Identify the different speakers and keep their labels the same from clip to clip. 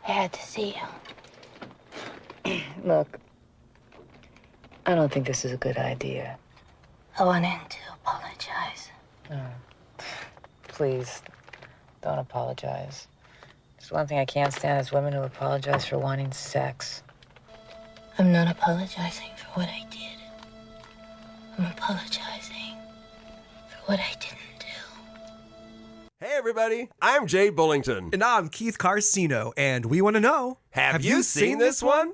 Speaker 1: I had to see you.
Speaker 2: Look, I don't think this is a good idea.
Speaker 1: I wanted to apologize.
Speaker 2: Please, don't apologize. There's one thing I can't stand is women who apologize for wanting sex.
Speaker 1: I'm not apologizing for what I did. I'm apologizing for what I didn't do.
Speaker 3: Hey everybody, I'm Jay Bullington.
Speaker 4: And I'm Keith Carcino, and we want to know,
Speaker 3: Have you seen this one?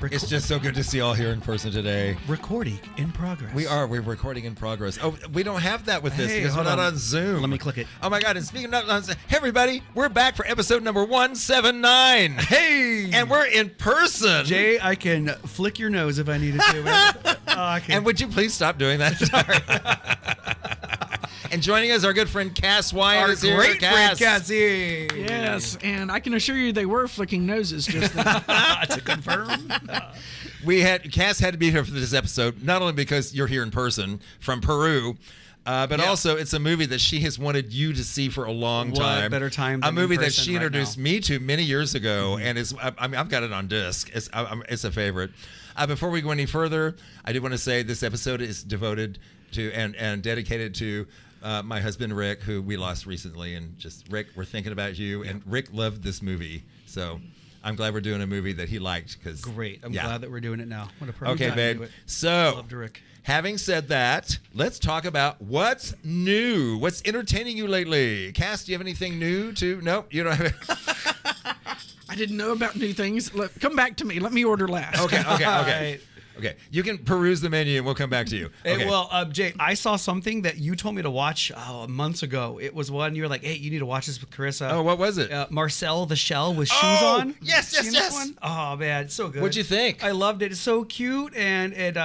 Speaker 5: It's just so good to see you all here in person today.
Speaker 4: recording in progress.
Speaker 5: We're recording in progress. Oh, we don't have that with this because we're not on Zoom.
Speaker 4: Let me click it.
Speaker 5: Oh my God, and speaking of on Zoom, hey everybody, we're back for episode number 179.
Speaker 4: Hey!
Speaker 5: And we're in person.
Speaker 4: Jay, I can flick your nose if I needed to.
Speaker 5: And would you please stop doing that? Sorry. And joining us, our good friend Cass Weyandt is here.
Speaker 4: Great friend
Speaker 5: Cass.
Speaker 4: Cassie.
Speaker 6: Yes, and I can assure you they were flicking noses just then.
Speaker 4: To confirm.
Speaker 5: Cass had to be here for this episode, not only because you're here in person from Peru, but also it's a movie that she has wanted you to see for a long time.
Speaker 4: What better time than
Speaker 5: a movie
Speaker 4: in
Speaker 5: that
Speaker 4: person
Speaker 5: she
Speaker 4: right
Speaker 5: introduced
Speaker 4: now.
Speaker 5: me to many years ago, and I've got it on disc. It's a favorite. Before we go any further, I do want to say this episode is devoted to and dedicated to my husband Rick, who we lost recently, and just Rick, we're thinking about you. And Rick loved this movie, so I'm glad we're doing a movie that he liked.
Speaker 4: Great. I'm glad that we're doing it now. What a perfect
Speaker 5: Okay,
Speaker 4: time to do
Speaker 5: babe.
Speaker 4: it.
Speaker 5: So,
Speaker 4: Loved Rick.
Speaker 5: having said that, let's talk about what's new. What's entertaining you lately? Cass, do you have anything new to? Nope, you don't have.
Speaker 6: I didn't know about new things. Come back to me. Let me order last.
Speaker 5: Okay. Okay, you can peruse the menu and we'll come back to you.
Speaker 4: Hey,
Speaker 5: Okay.
Speaker 4: well, Jay, I saw something that you told me to watch months ago. It was one you were like, hey, you need to watch this with Carissa.
Speaker 5: Oh, what was it?
Speaker 4: Marcel the Shell with shoes on.
Speaker 5: Yes.
Speaker 4: Seen this one? Oh, man, it's so good.
Speaker 5: What'd you think?
Speaker 4: I loved it. It's so cute, and it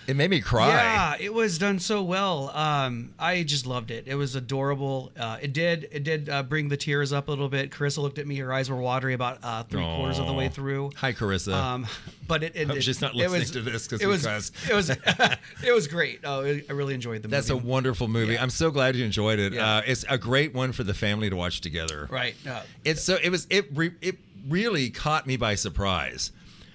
Speaker 5: It made me cry.
Speaker 4: yeah, it was done so well. I just loved it. It was adorable. It did bring the tears up a little bit. Carissa looked at me; her eyes were watery about 3/4 of the way through.
Speaker 5: Hi, Carissa.
Speaker 4: But it
Speaker 5: Hope she's not listening to this because
Speaker 4: it was great. Oh, I really enjoyed the movie.
Speaker 5: that's a wonderful movie.
Speaker 4: Yeah.
Speaker 5: I'm so glad you enjoyed it.
Speaker 4: Yeah.
Speaker 5: It's a great one for the family to watch together.
Speaker 4: right.
Speaker 5: It really caught me by surprise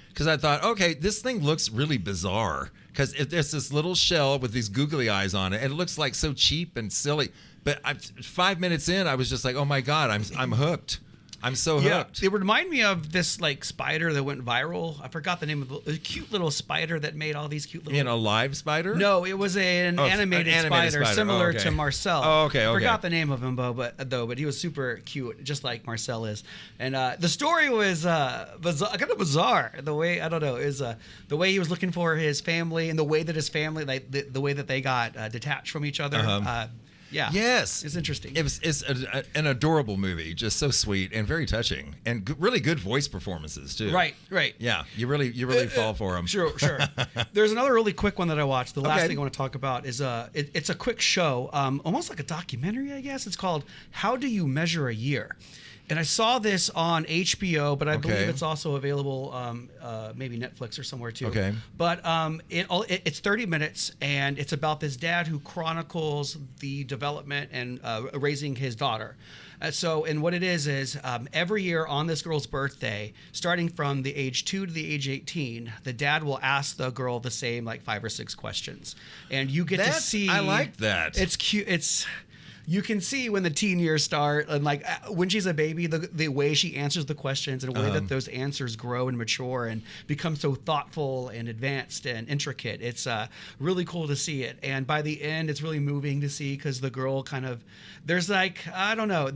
Speaker 5: because I thought, okay, this thing looks really bizarre because there's this little shell with these googly eyes on it, and it looks like so cheap and silly. But 5 minutes in, I was just like, oh my God, I'm hooked. I'm so hooked.
Speaker 4: It reminded me of this like spider that went viral. I forgot the name of the cute little spider that made all these cute little.
Speaker 5: In a live spider?
Speaker 4: No, it was an animated spider similar to Marcel.
Speaker 5: Oh, okay.
Speaker 4: I forgot the name of him, but he was super cute, just like Marcel is. And the story was kind of bizarre. The way the way he was looking for his family, and the way that his family, like the way that they got detached from each other. Yeah.
Speaker 5: Yes.
Speaker 4: It's interesting.
Speaker 5: It's an adorable movie, just so sweet and very touching, and really good voice performances too.
Speaker 4: Right.
Speaker 5: Yeah, you really fall for them.
Speaker 4: Sure. There's another really quick one that I watched. The last
Speaker 5: Okay.
Speaker 4: thing I want to talk about is it's a quick show, almost like a documentary, I guess. It's called "How Do You Measure a Year?" And I saw this on HBO, but I believe it's also available, maybe Netflix or somewhere too.
Speaker 5: Okay.
Speaker 4: But it's 30 minutes, and it's about this dad who chronicles the development and raising his daughter. And what it is every year on this girl's birthday, starting from the age 2 to the age 18, the dad will ask the girl the same like 5 or 6 questions, and you get to see.
Speaker 5: I like that.
Speaker 4: It's cute. You can see when the teen years start, and like when she's a baby, the way she answers the questions and the way that those answers grow and mature and become so thoughtful and advanced and intricate. It's really cool to see it. And by the end, it's really moving to see because the girl there's like, I don't know,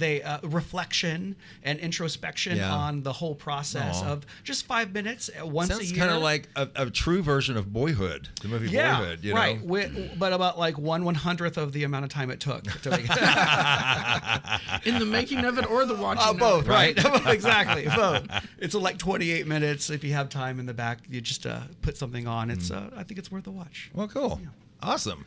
Speaker 4: reflection and introspection on the whole process of just 5 minutes once a year.
Speaker 5: Sounds kind of like a true version of Boyhood, the movie Boyhood. You
Speaker 4: right.
Speaker 5: know?
Speaker 4: But about like 1/100th of the amount of time it took to make it.
Speaker 6: In the making of it or the watching of
Speaker 4: both,
Speaker 6: it.
Speaker 4: right? Exactly, both. It's like 28 minutes. If you have time in the back, you just put something on. It's I think it's worth a watch.
Speaker 5: Well, cool. Awesome.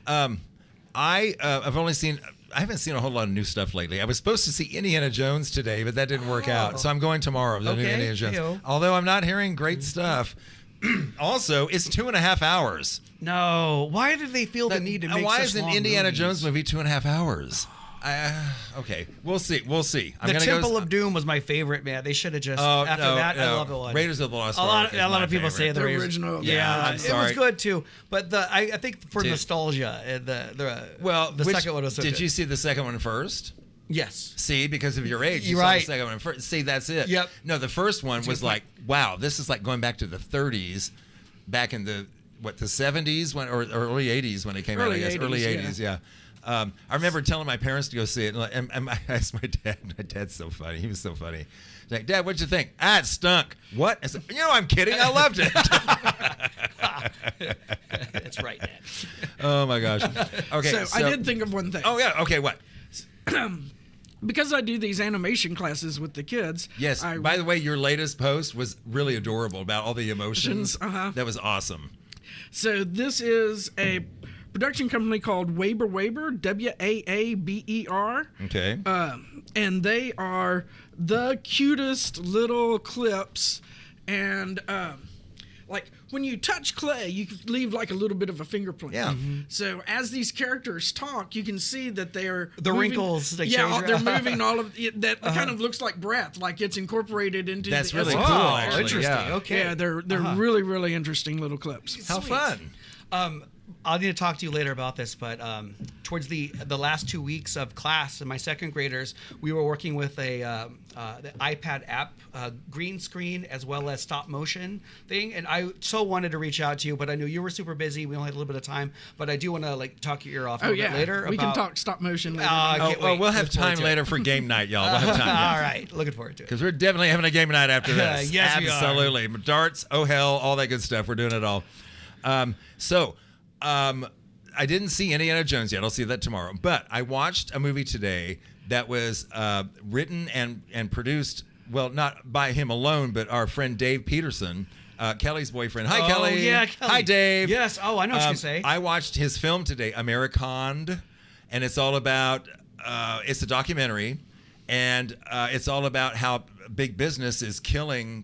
Speaker 5: I've only seen. I haven't seen a whole lot of new stuff lately. I was supposed to see Indiana Jones today, but that didn't work out. So I'm going tomorrow. The new Indiana Jones.
Speaker 4: Yo.
Speaker 5: Although I'm not hearing great stuff. Also, it's 2.5 hours.
Speaker 4: No. Why did they feel the need to make
Speaker 5: Why
Speaker 4: such
Speaker 5: is an
Speaker 4: long
Speaker 5: Indiana
Speaker 4: movies?
Speaker 5: Jones movie 2.5 hours? Okay, we'll see. I'm
Speaker 4: The
Speaker 5: gonna
Speaker 4: Temple
Speaker 5: go,
Speaker 4: of Doom was my favorite, man. They should have just
Speaker 5: Oh,
Speaker 4: after
Speaker 5: no,
Speaker 4: that. I
Speaker 5: no.
Speaker 4: love it.
Speaker 5: Raiders of the Lost
Speaker 4: A
Speaker 5: Ark.
Speaker 4: lot of people say
Speaker 6: The
Speaker 4: the Raiders.
Speaker 6: original.
Speaker 4: Yeah,
Speaker 5: I'm
Speaker 4: it
Speaker 5: sorry.
Speaker 4: was good too. But I think for
Speaker 5: Did-
Speaker 4: nostalgia, the second one was so
Speaker 5: did
Speaker 4: good.
Speaker 5: you see the second one first?
Speaker 4: Yes.
Speaker 5: See, because of your age, you
Speaker 4: You're
Speaker 5: saw
Speaker 4: right.
Speaker 5: the second one first. See, that's it.
Speaker 4: Yep.
Speaker 5: No, the first one was
Speaker 4: good
Speaker 5: like, wow, this is like going back to the 30s, back in the 70s or early 80s when it came out. I
Speaker 6: Early
Speaker 5: guess
Speaker 6: 80s,
Speaker 5: early
Speaker 6: yeah.
Speaker 5: 80s. Yeah. I remember telling my parents to go see it, and I asked my dad. My dad's so funny. He was so funny. He's like, Dad, what'd you think? It stunk. What? I said, I'm kidding. I loved it.
Speaker 4: That's right, Dad.
Speaker 5: Oh my gosh. Okay.
Speaker 6: So I did think of one thing.
Speaker 5: Oh yeah. Okay. What?
Speaker 6: Because I do these animation classes with the kids.
Speaker 5: Yes. By the way, your latest post was really adorable about all the emotions. That was awesome.
Speaker 6: So this is a production company called Waber, Waaber.
Speaker 5: Okay.
Speaker 6: And they are the cutest little clips. And like when you touch clay, you leave like a little bit of a fingerprint.
Speaker 5: Yeah.
Speaker 6: So as these characters talk, you can see that they are
Speaker 4: The
Speaker 6: moving,
Speaker 4: wrinkles they
Speaker 6: Yeah,
Speaker 4: change.
Speaker 6: they're moving all of it. That kind of looks like breath, like it's incorporated into.
Speaker 5: That's
Speaker 6: the
Speaker 5: really
Speaker 6: essence
Speaker 5: cool,
Speaker 6: of the
Speaker 5: actually.
Speaker 6: character.
Speaker 4: Interesting.
Speaker 5: Yeah.
Speaker 4: Okay.
Speaker 6: Yeah, they're really, really interesting little clips.
Speaker 5: How fun.
Speaker 4: I'll need to talk to you later about this, but towards the last 2 weeks of class, and my second graders, we were working with the iPad app, green screen, as well as stop motion thing. And I so wanted to reach out to you, but I knew you were super busy. We only had a little bit of time, but I do want to like talk your ear off a
Speaker 6: Oh
Speaker 4: little
Speaker 6: yeah,
Speaker 4: bit later.
Speaker 6: we
Speaker 4: about,
Speaker 6: can talk stop motion later.
Speaker 5: We'll have
Speaker 4: Look forward
Speaker 5: time
Speaker 4: to it.
Speaker 5: later for game night, y'all. We'll have time.
Speaker 4: All right, looking forward to it.
Speaker 5: Because we're definitely having a game night after this.
Speaker 4: Yes, we are.
Speaker 5: Absolutely. Darts, oh hell, all that good stuff. We're doing it all. I didn't see Indiana Jones yet. I'll see that tomorrow. But I watched a movie today that was written and produced, well, not by him alone, but our friend Dave Peterson, Kelly's boyfriend. Hi, Kelly.
Speaker 4: Oh, yeah, Kelly.
Speaker 5: Hi, Dave.
Speaker 4: Yes. Oh, I know what you say.
Speaker 5: I watched his film today, Americande, and it's all about, it's a documentary, and it's all about how big business is killing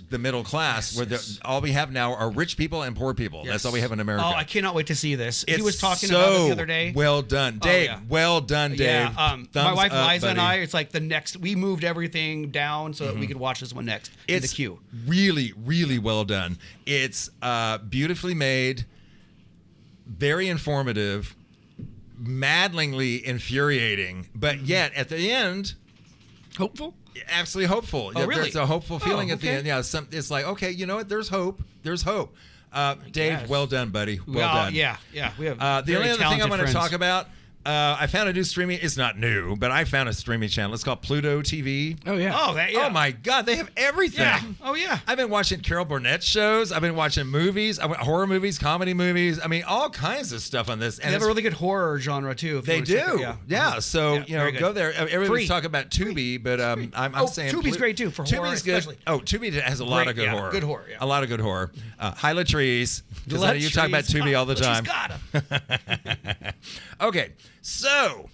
Speaker 5: the middle class, where all we have now are rich people and poor people. That's all we have in America.
Speaker 4: Oh, I cannot wait to see this. He
Speaker 5: It's
Speaker 4: was talking
Speaker 5: so
Speaker 4: about it the other day.
Speaker 5: Well done, Dave.
Speaker 4: yeah.
Speaker 5: Well done, Dave.
Speaker 4: Yeah, my
Speaker 5: Thumbs
Speaker 4: wife
Speaker 5: up,
Speaker 4: Liza and
Speaker 5: buddy.
Speaker 4: I, it's like the next, we moved everything down so that we could watch this one next in the
Speaker 5: It's
Speaker 4: queue.
Speaker 5: really, really well done. It's beautifully made, very informative, maddeningly infuriating, but yet at the end,
Speaker 6: Hopeful.
Speaker 5: absolutely hopeful.
Speaker 4: Oh, really?
Speaker 5: There's a hopeful feeling at the
Speaker 4: okay.
Speaker 5: end. Yeah, it's like, okay, you know what? There's hope. There's hope. Dave,
Speaker 4: guess.
Speaker 5: well done, buddy. Well done.
Speaker 4: Yeah. We have
Speaker 5: The
Speaker 4: very
Speaker 5: only other thing I
Speaker 4: talented
Speaker 5: want to
Speaker 4: friends.
Speaker 5: talk about, I found a new streaming. It's not new, but I found a streaming channel. It's called Pluto TV.
Speaker 6: Oh yeah.
Speaker 4: Oh, that, yeah.
Speaker 5: Oh my God, they have everything.
Speaker 4: Yeah. Oh, yeah.
Speaker 5: I've been watching Carol Burnett shows. I've been watching movies, horror movies, comedy movies. I mean, all kinds of stuff on this.
Speaker 4: They have a really good horror genre, too. if you
Speaker 5: They
Speaker 4: wanna check
Speaker 5: do.
Speaker 4: it.
Speaker 5: Yeah. So,
Speaker 4: Yeah, very good.
Speaker 5: go there. Everybody's
Speaker 4: Free.
Speaker 5: talking about Tubi, but I'm saying
Speaker 4: Tubi's great, too, for horror
Speaker 5: Tubi's good.
Speaker 4: especially.
Speaker 5: Oh, Tubi has a lot
Speaker 4: Great,
Speaker 5: of good
Speaker 4: yeah,
Speaker 5: horror.
Speaker 4: good horror, yeah.
Speaker 5: A lot of good horror. High Latrice. Because I know you talk about Tubi all the time.
Speaker 4: She's got 'em.
Speaker 5: Okay, so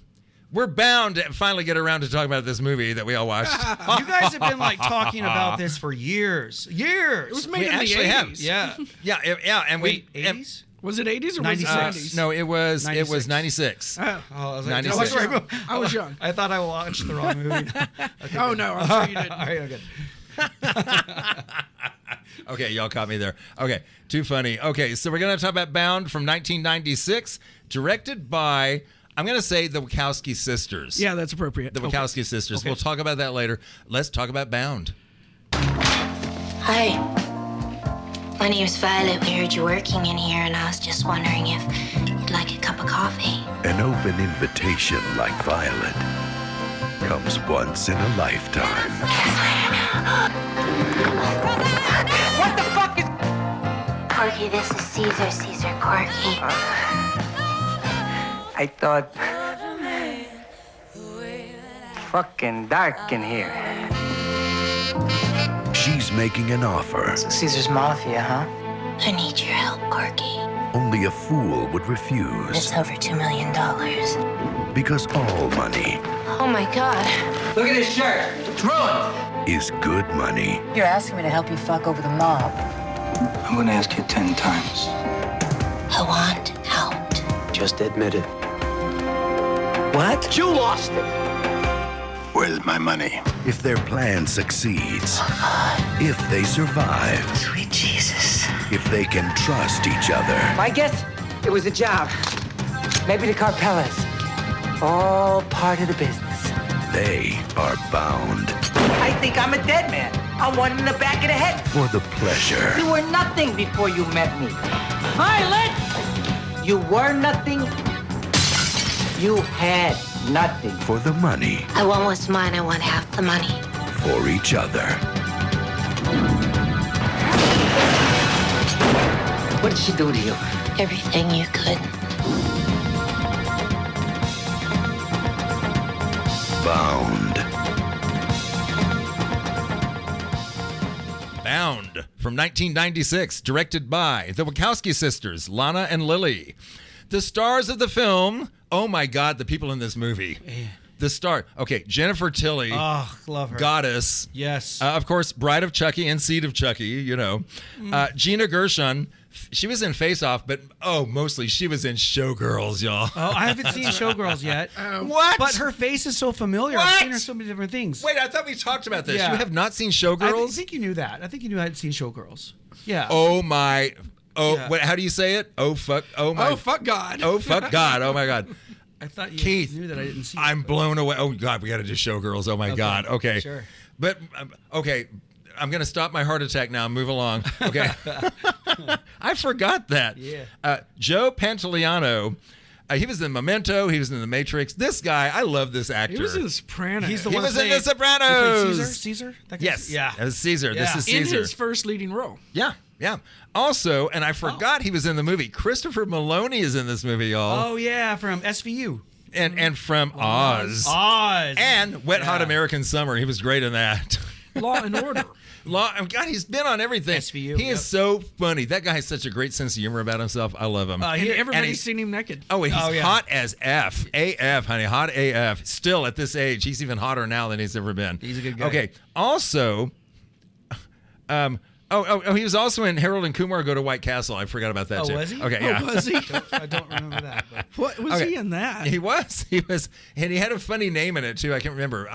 Speaker 5: we're bound to finally get around to talking about this movie that we all watched.
Speaker 4: You guys have been like talking about this for years.
Speaker 6: It was made
Speaker 5: We
Speaker 6: in the
Speaker 5: actually
Speaker 6: 80s.
Speaker 5: have.
Speaker 4: Yeah.
Speaker 5: yeah, and
Speaker 4: Wait,
Speaker 5: we
Speaker 4: 80s?
Speaker 6: Was it 80s or
Speaker 4: 96.
Speaker 6: was it 90s?
Speaker 5: no, it was
Speaker 4: 96.
Speaker 5: 96.
Speaker 6: Oh.
Speaker 4: Oh, I was like,
Speaker 5: 96.
Speaker 4: did I watch the right
Speaker 6: I was young.
Speaker 4: I thought I watched the wrong movie.
Speaker 6: Oh no, I'm sure you didn't.
Speaker 4: All right, okay.
Speaker 5: Okay, y'all caught me there. Okay, too funny. Okay, so we're going to talk about Bound from 1996, directed by, I'm going to say, the Wachowski Sisters.
Speaker 6: Yeah, that's appropriate.
Speaker 5: The Wachowski Sisters. We'll talk about that later. Let's talk about Bound.
Speaker 1: Hi. My name's Violet. We heard you working in here, and I was just wondering if you'd like a cup of coffee.
Speaker 7: An open invitation like Violet comes once in a lifetime.
Speaker 8: What the fuck is...
Speaker 1: Corky, this is Caesar. Caesar Corky.
Speaker 8: I thought... Fucking dark in here.
Speaker 7: She's making an offer
Speaker 8: Caesar's Mafia, huh?
Speaker 1: I need your help, Corky.
Speaker 7: only a fool would refuse.
Speaker 1: It's over $2 million.
Speaker 7: Because all money
Speaker 1: Oh my God.
Speaker 8: Look at his shirt. It's ruined.
Speaker 7: is good money.
Speaker 2: You're asking me to help you fuck over the mob.
Speaker 8: I'm gonna ask you 10 times.
Speaker 1: I want out.
Speaker 8: Just admit it. What? You lost it. Where's my money?
Speaker 7: If their plan succeeds, if they survive,
Speaker 1: Sweet Jesus.
Speaker 7: if they can trust each other,
Speaker 8: I guess it was a job. Maybe the Carpelas. All part of the business.
Speaker 7: they are bound
Speaker 8: I think I'm a dead man. I'm one in the back of the head.
Speaker 7: for the pleasure.
Speaker 8: You were nothing before you met me. Violet! You were nothing. You had nothing.
Speaker 7: For the money,
Speaker 1: I want what's mine. I want half the money.
Speaker 7: for each other.
Speaker 8: What did she do to you?
Speaker 1: Everything you could.
Speaker 7: Bound.
Speaker 5: Bound from 1996, directed by the Wachowski Sisters, Lana and Lily. The stars of the film, oh my God, the people in this movie. The star, okay, Jennifer Tilly,
Speaker 4: Oh, love her.
Speaker 5: Goddess.
Speaker 4: Yes.
Speaker 5: Of course, Bride of Chucky and Seed of Chucky, you know. Gina Gershon, she was in Face Off, but mostly she was in Showgirls, y'all.
Speaker 4: Oh, I haven't seen Showgirls yet.
Speaker 5: What?
Speaker 4: But her face is so familiar. I've
Speaker 5: What?
Speaker 4: seen her so many different things.
Speaker 5: Wait, I thought we talked about this.
Speaker 4: Yeah.
Speaker 5: You have not seen
Speaker 4: I
Speaker 5: Showgirls?
Speaker 4: think you knew that. I think you knew I had seen Showgirls. Yeah.
Speaker 5: Oh my,
Speaker 4: Yeah.
Speaker 5: what? How do you say it? Oh fuck, oh my.
Speaker 6: Oh, fuck God.
Speaker 5: Oh fuck God! Oh my God!
Speaker 4: I thought you
Speaker 5: Keith,
Speaker 4: knew that I didn't see it.
Speaker 5: I'm blown away. Oh God, we got to do Showgirls. Oh my God. Okay.
Speaker 4: Sure.
Speaker 5: But okay, I'm gonna stop my heart attack now and move along. Okay. I forgot that.
Speaker 4: Yeah.
Speaker 5: Joe Pantoliano. He was in Memento. He was in The Matrix. This guy, I love this actor.
Speaker 6: He was in The Sopranos.
Speaker 4: He's the
Speaker 5: He
Speaker 4: one
Speaker 5: was
Speaker 4: that
Speaker 5: in
Speaker 4: played-
Speaker 5: The Sopranos.
Speaker 4: he played Caesar? That guy's-
Speaker 5: Yes.
Speaker 4: Yeah.
Speaker 5: That was Caesar. This
Speaker 4: Yeah.
Speaker 5: is
Speaker 6: in
Speaker 5: Caesar.
Speaker 6: his first leading role.
Speaker 5: Yeah. Yeah. Also, and I forgot he was in the movie. Christopher Maloney is in this movie, y'all.
Speaker 4: Oh, yeah, from SVU.
Speaker 5: And from Oz.
Speaker 4: Oz.
Speaker 5: And Wet Hot American Summer. He was great in that.
Speaker 6: Law and Order.
Speaker 5: God, he's been on everything.
Speaker 4: SVU,
Speaker 5: He
Speaker 4: yep.
Speaker 5: is so funny. That guy has such a great sense of humor about himself. I love him.
Speaker 6: And
Speaker 4: Here-
Speaker 6: everybody's
Speaker 5: he's-
Speaker 6: seen him naked.
Speaker 5: Oh, he's
Speaker 4: Oh, yeah.
Speaker 5: hot as F. AF, honey. Hot AF. Still at this age, he's even hotter now than he's ever been.
Speaker 4: He's a good guy.
Speaker 5: Okay. Also, he was also in Harold and Kumar Go to White Castle. I forgot about that
Speaker 4: Oh,
Speaker 5: too.
Speaker 4: was he?
Speaker 5: Okay, yeah.
Speaker 6: Oh, was he?
Speaker 4: I don't remember that. But.
Speaker 6: What was
Speaker 5: Okay.
Speaker 6: he in that?
Speaker 5: He was, and he had a funny name in it too. I can't remember.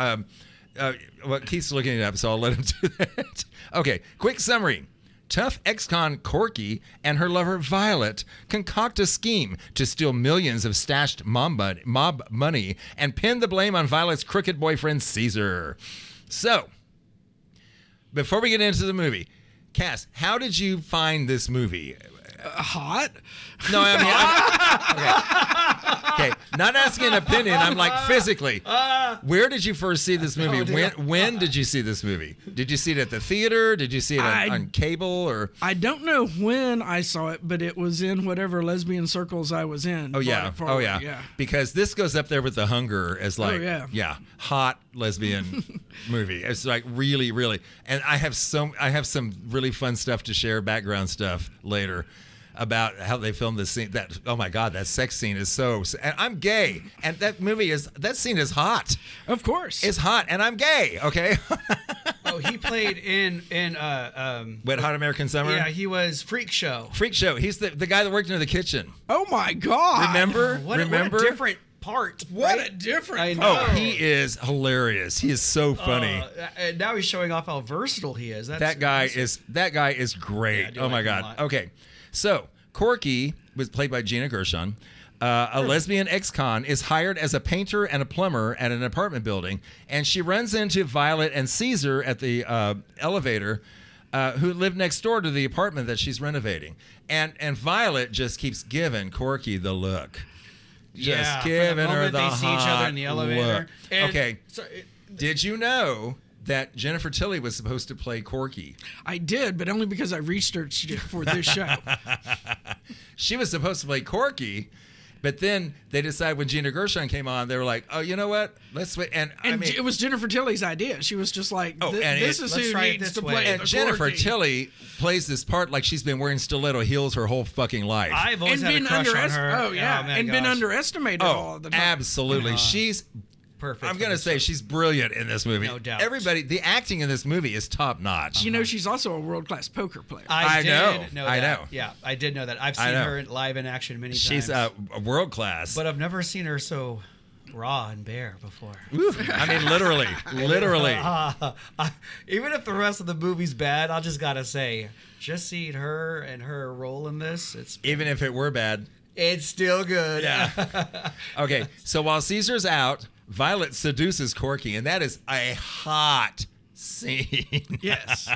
Speaker 5: Well, Keith's looking it up, so I'll let him do that. Okay, quick summary. Tough ex-con Corky and her lover Violet concoct a scheme to steal millions of stashed mob money and pin the blame on Violet's crooked boyfriend Caesar. So, before we get into the movie, Cass, how did you find this movie?
Speaker 6: Hot?
Speaker 5: No, I mean, okay, not asking an opinion. I'm like physically. Where did you first see this movie? When did you see this movie? Did you see it at the theater? Did you see it on cable or?
Speaker 6: I don't know when I saw it, but it was in whatever lesbian circles I was in.
Speaker 5: Oh yeah,
Speaker 6: brought it forward.
Speaker 5: yeah. Because this goes up there with The Hunger as like,
Speaker 6: yeah.
Speaker 5: hot lesbian movie. It's like really, really. And I have some really fun stuff to share, background stuff later, about how they filmed this scene. That, oh my God, that sex scene is so. And I'm gay, and that scene is hot.
Speaker 6: Of course.
Speaker 5: It's hot, and I'm gay. Okay.
Speaker 4: Oh, he played in
Speaker 5: Wet Hot American Summer.
Speaker 4: yeah, he was Freak Show.
Speaker 5: Freak Show. He's the guy that worked in the kitchen.
Speaker 6: Oh my God.
Speaker 5: Remember?
Speaker 4: What a different part.
Speaker 6: What
Speaker 4: right?
Speaker 6: a different.
Speaker 4: I know.
Speaker 5: Oh, he is hilarious. He is so funny.
Speaker 4: And now he's showing off how versatile he is.
Speaker 5: That guy is great.
Speaker 4: Yeah, I do
Speaker 5: oh my
Speaker 4: like him a
Speaker 5: God.
Speaker 4: lot.
Speaker 5: Okay, so Corky was played by Gina Gershon. A lesbian ex-con is hired as a painter and a plumber at an apartment building, and she runs into Violet and Caesar at the elevator, who live next door to the apartment that she's renovating. And Violet just keeps giving Corky the look. Just
Speaker 4: for the
Speaker 5: giving her
Speaker 4: moment
Speaker 5: the
Speaker 4: they see each other in the
Speaker 5: hot
Speaker 4: elevator.
Speaker 5: look.
Speaker 4: And
Speaker 5: Okay.
Speaker 4: so
Speaker 5: Did you know that Jennifer Tilly was supposed to play Corky?
Speaker 6: I did, but only because I researched it for this show.
Speaker 5: She was supposed to play Corky, But then they decided when Gina Gershon came on, they were like, oh, you know what? Let's wait. And I mean,
Speaker 6: it was Jennifer Tilly's idea. She was just like, this is
Speaker 4: let's
Speaker 6: who
Speaker 4: try it
Speaker 6: needs
Speaker 4: this
Speaker 6: to
Speaker 4: way.
Speaker 6: play
Speaker 5: and
Speaker 6: the
Speaker 5: Jennifer
Speaker 6: Corky.
Speaker 5: Tilly plays this part like she's been wearing stiletto heels her whole fucking life.
Speaker 4: I've always
Speaker 6: And
Speaker 4: had a
Speaker 6: been
Speaker 4: crush on her.
Speaker 6: Oh yeah,
Speaker 4: man,
Speaker 6: and been
Speaker 4: gosh.
Speaker 6: underestimated all the time.
Speaker 5: absolutely. She's
Speaker 4: Perfect.
Speaker 5: I'm
Speaker 4: for
Speaker 5: gonna
Speaker 4: this
Speaker 5: say
Speaker 4: show.
Speaker 5: she's brilliant in this movie.
Speaker 4: No doubt.
Speaker 5: Everybody, the acting in this movie is top notch.
Speaker 6: You know, she's also a world-class poker player.
Speaker 5: I
Speaker 4: did
Speaker 5: know.
Speaker 4: that.
Speaker 5: I know.
Speaker 4: Yeah, I did know that. I've
Speaker 5: I
Speaker 4: seen
Speaker 5: know.
Speaker 4: her live in action many
Speaker 5: She's
Speaker 4: times.
Speaker 5: world class.
Speaker 4: But I've never seen her so raw and bare before.
Speaker 5: I mean, literally.
Speaker 4: Even if the rest of the movie's bad, I just gotta say, just seeing her and her role in this,
Speaker 5: Even if it were bad.
Speaker 4: it's still good.
Speaker 5: Yeah. Okay, so while Caesar's out, Violet seduces Corky, and that is a hot scene.
Speaker 6: Yes.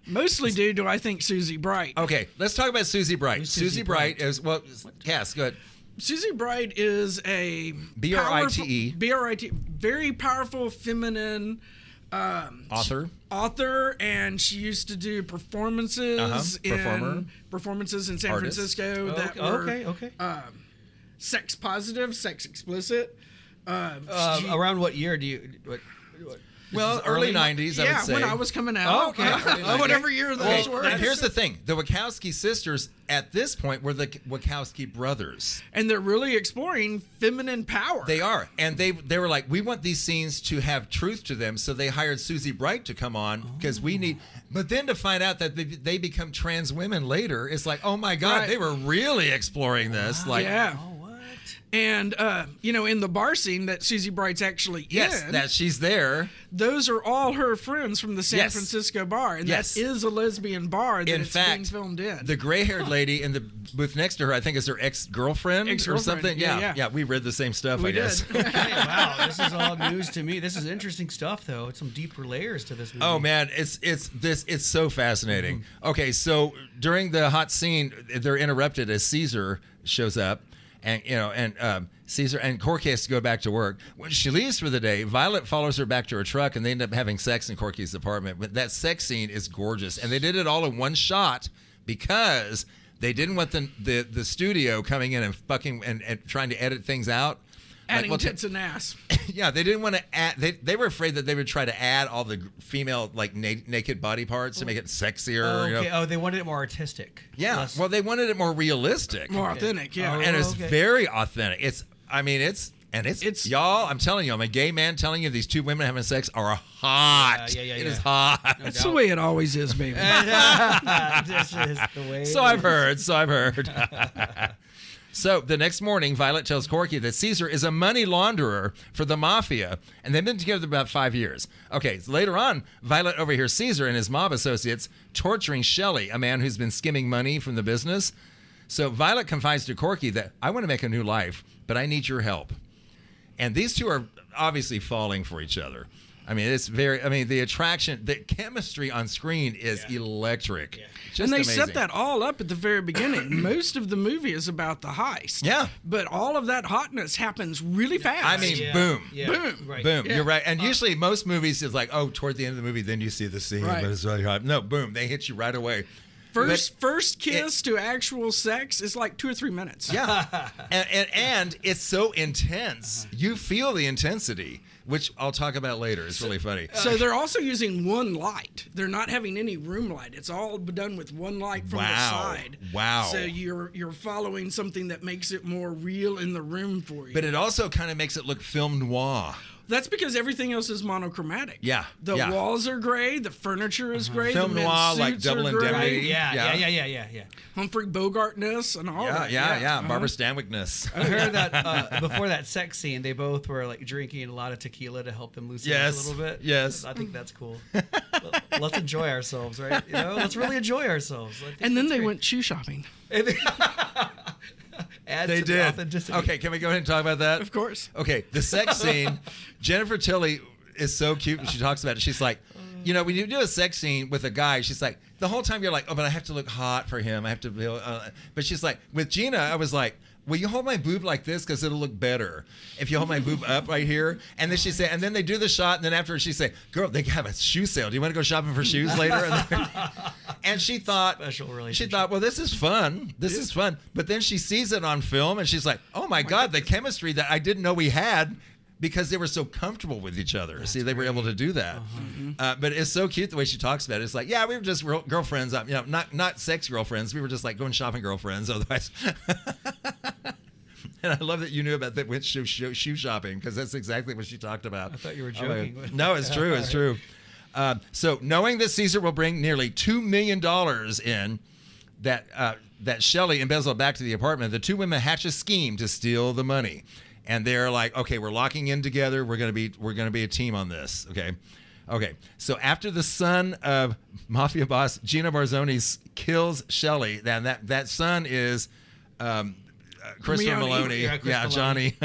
Speaker 6: Mostly due to, I think, Susie Bright.
Speaker 5: Okay, let's talk about Susie Bright.
Speaker 4: Who's
Speaker 5: Susie
Speaker 4: Susie
Speaker 5: Bright
Speaker 4: Bright?
Speaker 5: is, well, yes, good.
Speaker 6: Susie Bright is a
Speaker 5: B-R-I-T-E.
Speaker 6: B-R-I-T, very powerful feminine
Speaker 5: Author.
Speaker 6: and she used to do performances performances in San
Speaker 5: Artist.
Speaker 6: Francisco that were sex positive, sex explicit.
Speaker 4: Around what year do you? What,
Speaker 5: Well, early 90s, I
Speaker 6: yeah,
Speaker 5: would say.
Speaker 6: when I was coming out.
Speaker 4: Oh, okay.
Speaker 6: Whatever year those were.
Speaker 5: And here's the thing. The Wachowski sisters, at this point, were the Wachowski brothers.
Speaker 6: And they're really exploring feminine power.
Speaker 5: They are. And they were like, we want these scenes to have truth to them. So they hired Susie Bright to come on because we need. But then to find out that they become trans women later, it's like, oh my God,
Speaker 6: Right.
Speaker 5: they were really exploring this. Like,
Speaker 6: Yeah. And, in the bar scene that Susie Bright's actually
Speaker 5: yes,
Speaker 6: in,
Speaker 5: that she's there.
Speaker 6: those are all her friends from the San
Speaker 5: Yes.
Speaker 6: Francisco bar. And
Speaker 5: Yes.
Speaker 6: that is a lesbian bar that
Speaker 5: In
Speaker 6: it's being
Speaker 5: fact,
Speaker 6: filmed in.
Speaker 5: the gray-haired lady in the booth next to her, I think, is her ex-girlfriend or
Speaker 6: Ex-girlfriend.
Speaker 5: something.
Speaker 6: Yeah.
Speaker 5: We read the same stuff,
Speaker 6: We
Speaker 5: I guess.
Speaker 6: did.
Speaker 4: Okay, wow, this is all news to me. This is interesting stuff, though. It's some deeper layers to this movie.
Speaker 5: Oh man, it's so fascinating. Okay, so during the hot scene, they're interrupted as Caesar shows up, and Caesar and Corky has to go back to work. When she leaves for the day, Violet follows her back to her truck, and they end up having sex in Corky's apartment. But that sex scene is gorgeous, and they did it all in one shot because they didn't want the studio coming in and fucking and trying to edit things out.
Speaker 6: Adding
Speaker 5: Like, well,
Speaker 6: tits and ass.
Speaker 5: Yeah, they didn't want to add. They were afraid that they would try to add all the female like naked body parts to make it sexier.
Speaker 4: Okay. Oh, they wanted it more artistic.
Speaker 5: Yeah.
Speaker 4: Less-
Speaker 5: Well, they wanted it more realistic,
Speaker 6: More authentic, yeah.
Speaker 4: Oh,
Speaker 5: and it's
Speaker 4: okay.
Speaker 5: very authentic. It's y'all. I'm telling you, I'm a gay man telling you these two women having sex are hot.
Speaker 4: Yeah.
Speaker 5: It is hot.
Speaker 6: That's the way it always is, baby.
Speaker 4: This is the way.
Speaker 5: So I've heard. So the next morning, Violet tells Corky that Caesar is a money launderer for the mafia, and they've been together about 5 years. Okay, so later on, Violet overhears Caesar and his mob associates torturing Shelley, a man who's been skimming money from the business. So Violet confides to Corky that, I want to make a new life, but I need your help. And these two are obviously falling for each other. I mean, the attraction, the chemistry on screen is electric. Yeah. Just
Speaker 6: And they
Speaker 5: amazing.
Speaker 6: set that all up at the very beginning. Most of the movie is about the heist.
Speaker 5: Yeah.
Speaker 6: But all of that hotness happens really fast.
Speaker 5: I mean, boom.
Speaker 4: Yeah.
Speaker 6: Boom.
Speaker 4: Right.
Speaker 5: Boom,
Speaker 6: Yeah.
Speaker 5: you're right. And usually most movies is like, oh, toward the end of the movie, then you see the scene,
Speaker 6: Right.
Speaker 5: but it's really hot. No, boom, they hit you right away.
Speaker 6: First kiss to actual sex is like 2 or 3 minutes.
Speaker 5: Yeah. and it's so intense. You feel the intensity, which I'll talk about later. It's really funny.
Speaker 6: So they're also using one light. They're not having any room light. It's all done with one light from the side.
Speaker 5: Wow.
Speaker 6: So you're following something that makes it more real in the room for you.
Speaker 5: But it also kind of makes it look film noir.
Speaker 6: That's because everything else is monochromatic.
Speaker 5: Yeah,
Speaker 6: The
Speaker 5: yeah.
Speaker 6: walls are gray. The furniture is gray.
Speaker 5: Film
Speaker 6: the men's
Speaker 5: noir, like
Speaker 6: suits
Speaker 5: Double
Speaker 6: are gray.
Speaker 5: Indemnity.
Speaker 4: Yeah.
Speaker 6: Humphrey Bogart-ness and all that.
Speaker 5: Yeah. Barbara Stanwyck-ness.
Speaker 4: I heard that before that sex scene, they both were like drinking a lot of tequila to help them loosen up
Speaker 5: Yes,
Speaker 4: a little bit.
Speaker 5: yes.
Speaker 4: I think that's cool. Let's enjoy ourselves, right? Let's really enjoy ourselves. I think
Speaker 6: And then
Speaker 4: that's
Speaker 6: they
Speaker 4: great.
Speaker 6: went shoe shopping.
Speaker 4: Adds
Speaker 5: They
Speaker 4: to the
Speaker 5: did.
Speaker 4: authenticity.
Speaker 5: Okay, can we go ahead and talk about that?
Speaker 6: Of course.
Speaker 5: Okay, the sex scene. Jennifer Tilly is so cute when she talks about it. She's like, when you do a sex scene with a guy, she's like, the whole time you're like, oh, but I have to look hot for him. I have to be, but she's like, with Gina, I was like, will you hold my boob like this because it'll look better if you hold my boob up right here? And then she say, and then they do the shot, and then after she say, girl, they have a shoe sale. Do you want to go shopping for shoes later? And she thought, well, this is fun. This is fun. But then she sees it on film, and she's like, oh my God, the chemistry that I didn't know we had. Because they were so comfortable with each other. See, they were able to do that. But it's so cute the way she talks about it. It's like, yeah, we were just girlfriends. Not sex girlfriends. We were just like going shopping girlfriends. Otherwise, and I love that you knew about that with shoe shopping because that's exactly what she talked about.
Speaker 4: I thought you were joking.
Speaker 5: No, it's true. It's true. So knowing that Caesar will bring nearly $2 million in that Shelley embezzled back to the apartment, the two women hatch a scheme to steal the money. And they're like, okay, we're locking in together. We're gonna be a team on this. Okay. So after the son of mafia boss Gino Barzoni kills Shelley, then that son is Christopher Maloney. Yeah, Johnny.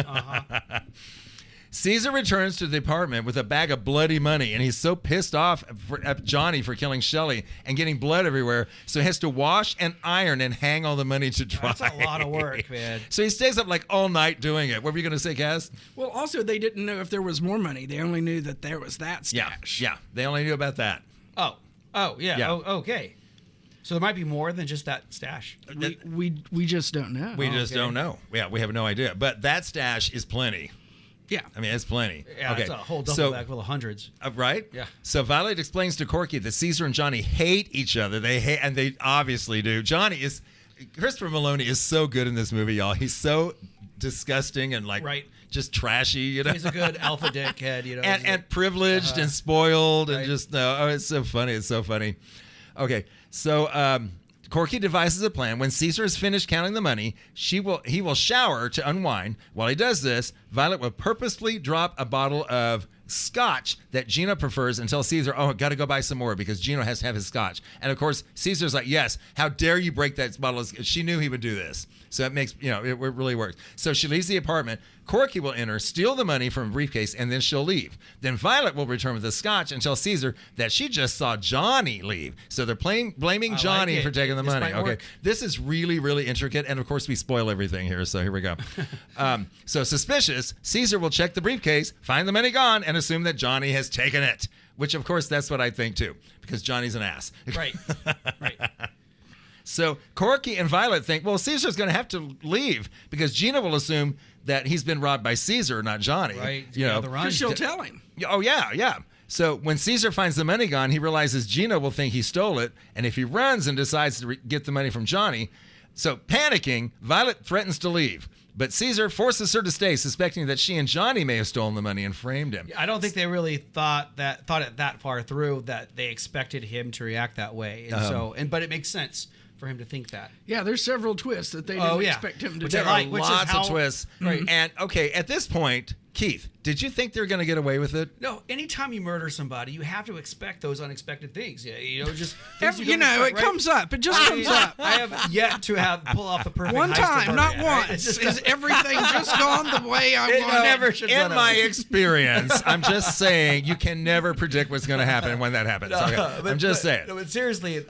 Speaker 5: Caesar returns to the apartment with a bag of bloody money, and he's so pissed off at Johnny for killing Shelley and getting blood everywhere, so he has to wash and iron and hang all the money to dry.
Speaker 4: That's a lot of work, man.
Speaker 5: So he stays up like all night doing it. What were you going to say, Cass?
Speaker 6: Well, also, they didn't know if there was more money. They only knew that there was that stash.
Speaker 5: Yeah, they only knew about that.
Speaker 4: Oh, yeah. Oh, okay. So there might be more than just that stash.
Speaker 6: We just don't know.
Speaker 5: We just don't know. Yeah, we have no idea. But that stash is plenty.
Speaker 6: Yeah.
Speaker 5: I mean, it's plenty.
Speaker 4: Yeah,
Speaker 5: okay.
Speaker 4: it's a whole duffel bag full of hundreds.
Speaker 5: Right?
Speaker 4: Yeah.
Speaker 5: So Violet explains to Corky that Caesar and Johnny hate each other. And they obviously do. Christopher Maloney is so good in this movie, y'all. He's so disgusting and just trashy, you know.
Speaker 4: He's a good alpha dickhead, you know.
Speaker 5: and privileged and spoiled and it's so funny. It's so funny. Okay. So Corky devises a plan. When Caesar is finished counting the money, he will shower to unwind. While he does this, Violet will purposefully drop a bottle of scotch that Gino prefers and tell Caesar, got to go buy some more because Gino has to have his scotch. And of course, Caesar's like, yes, how dare you break that bottle? She knew he would do this. So it makes, it really works. So she leaves the apartment. Corky will enter, steal the money from a briefcase, and then she'll leave. Then Violet will return with the scotch and tell Caesar that she just saw Johnny leave. So they're blaming Johnny for taking the money. Okay, this is really, really intricate, and of course we spoil everything here. So here we go. So suspicious, Caesar will check the briefcase, find the money gone, and assume that Johnny has taken it. Which of course that's what I think too, because Johnny's an ass.
Speaker 4: Right.
Speaker 5: So Corky and Violet think, well, Caesar's going to have to leave because Gina will assume that he's been robbed by Caesar, not Johnny.
Speaker 4: Right.
Speaker 6: Because she'll tell him.
Speaker 5: Oh, yeah. So when Caesar finds the money gone, he realizes Gina will think he stole it. And if he runs and decides to get the money from Johnny, so panicking, Violet threatens to leave. But Caesar forces her to stay, suspecting that she and Johnny may have stolen the money and framed him.
Speaker 4: I don't think they really thought it that far through that they expected him to react that way. And but it makes sense for him to think that.
Speaker 6: Yeah, there's several twists that they didn't expect him to do.
Speaker 5: There are lots of twists. Right. And okay, at this point, Keith, did you think they were going to get away with it?
Speaker 4: No. Anytime you murder somebody, you have to expect those unexpected things. Just
Speaker 6: it comes up. It just comes up.
Speaker 4: I have yet to pull off the perfect
Speaker 6: one time, not once.
Speaker 4: Right?
Speaker 6: Is everything just gone the way I want?
Speaker 5: In my experience, I'm just saying you can never predict what's going to happen when that happens. Okay. I'm just saying.
Speaker 4: No, but seriously.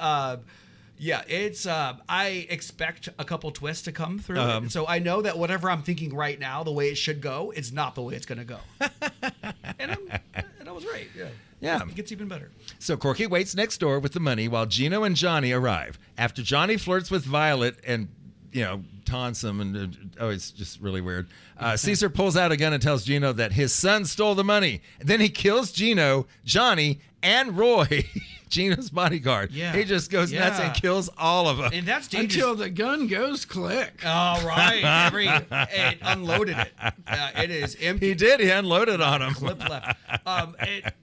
Speaker 4: It's I expect a couple twists to come through. And so I know that whatever I'm thinking right now, the way it should go, is not the way it's going to go. and I was right. Yeah. It gets even better.
Speaker 5: So Corky waits next door with the money while Gino and Johnny arrive. After Johnny flirts with Violet and, taunts him, and it's just really weird. Caesar pulls out a gun and tells Gino that his son stole the money. And then he kills Gino, Johnny, and Roy. Gino's bodyguard. Yeah. He just goes nuts and kills all of them.
Speaker 4: And that's dangerous.
Speaker 6: Until the gun goes click.
Speaker 4: All right. It unloaded it. It is empty.
Speaker 5: He did. He unloaded on him.
Speaker 4: Clip left.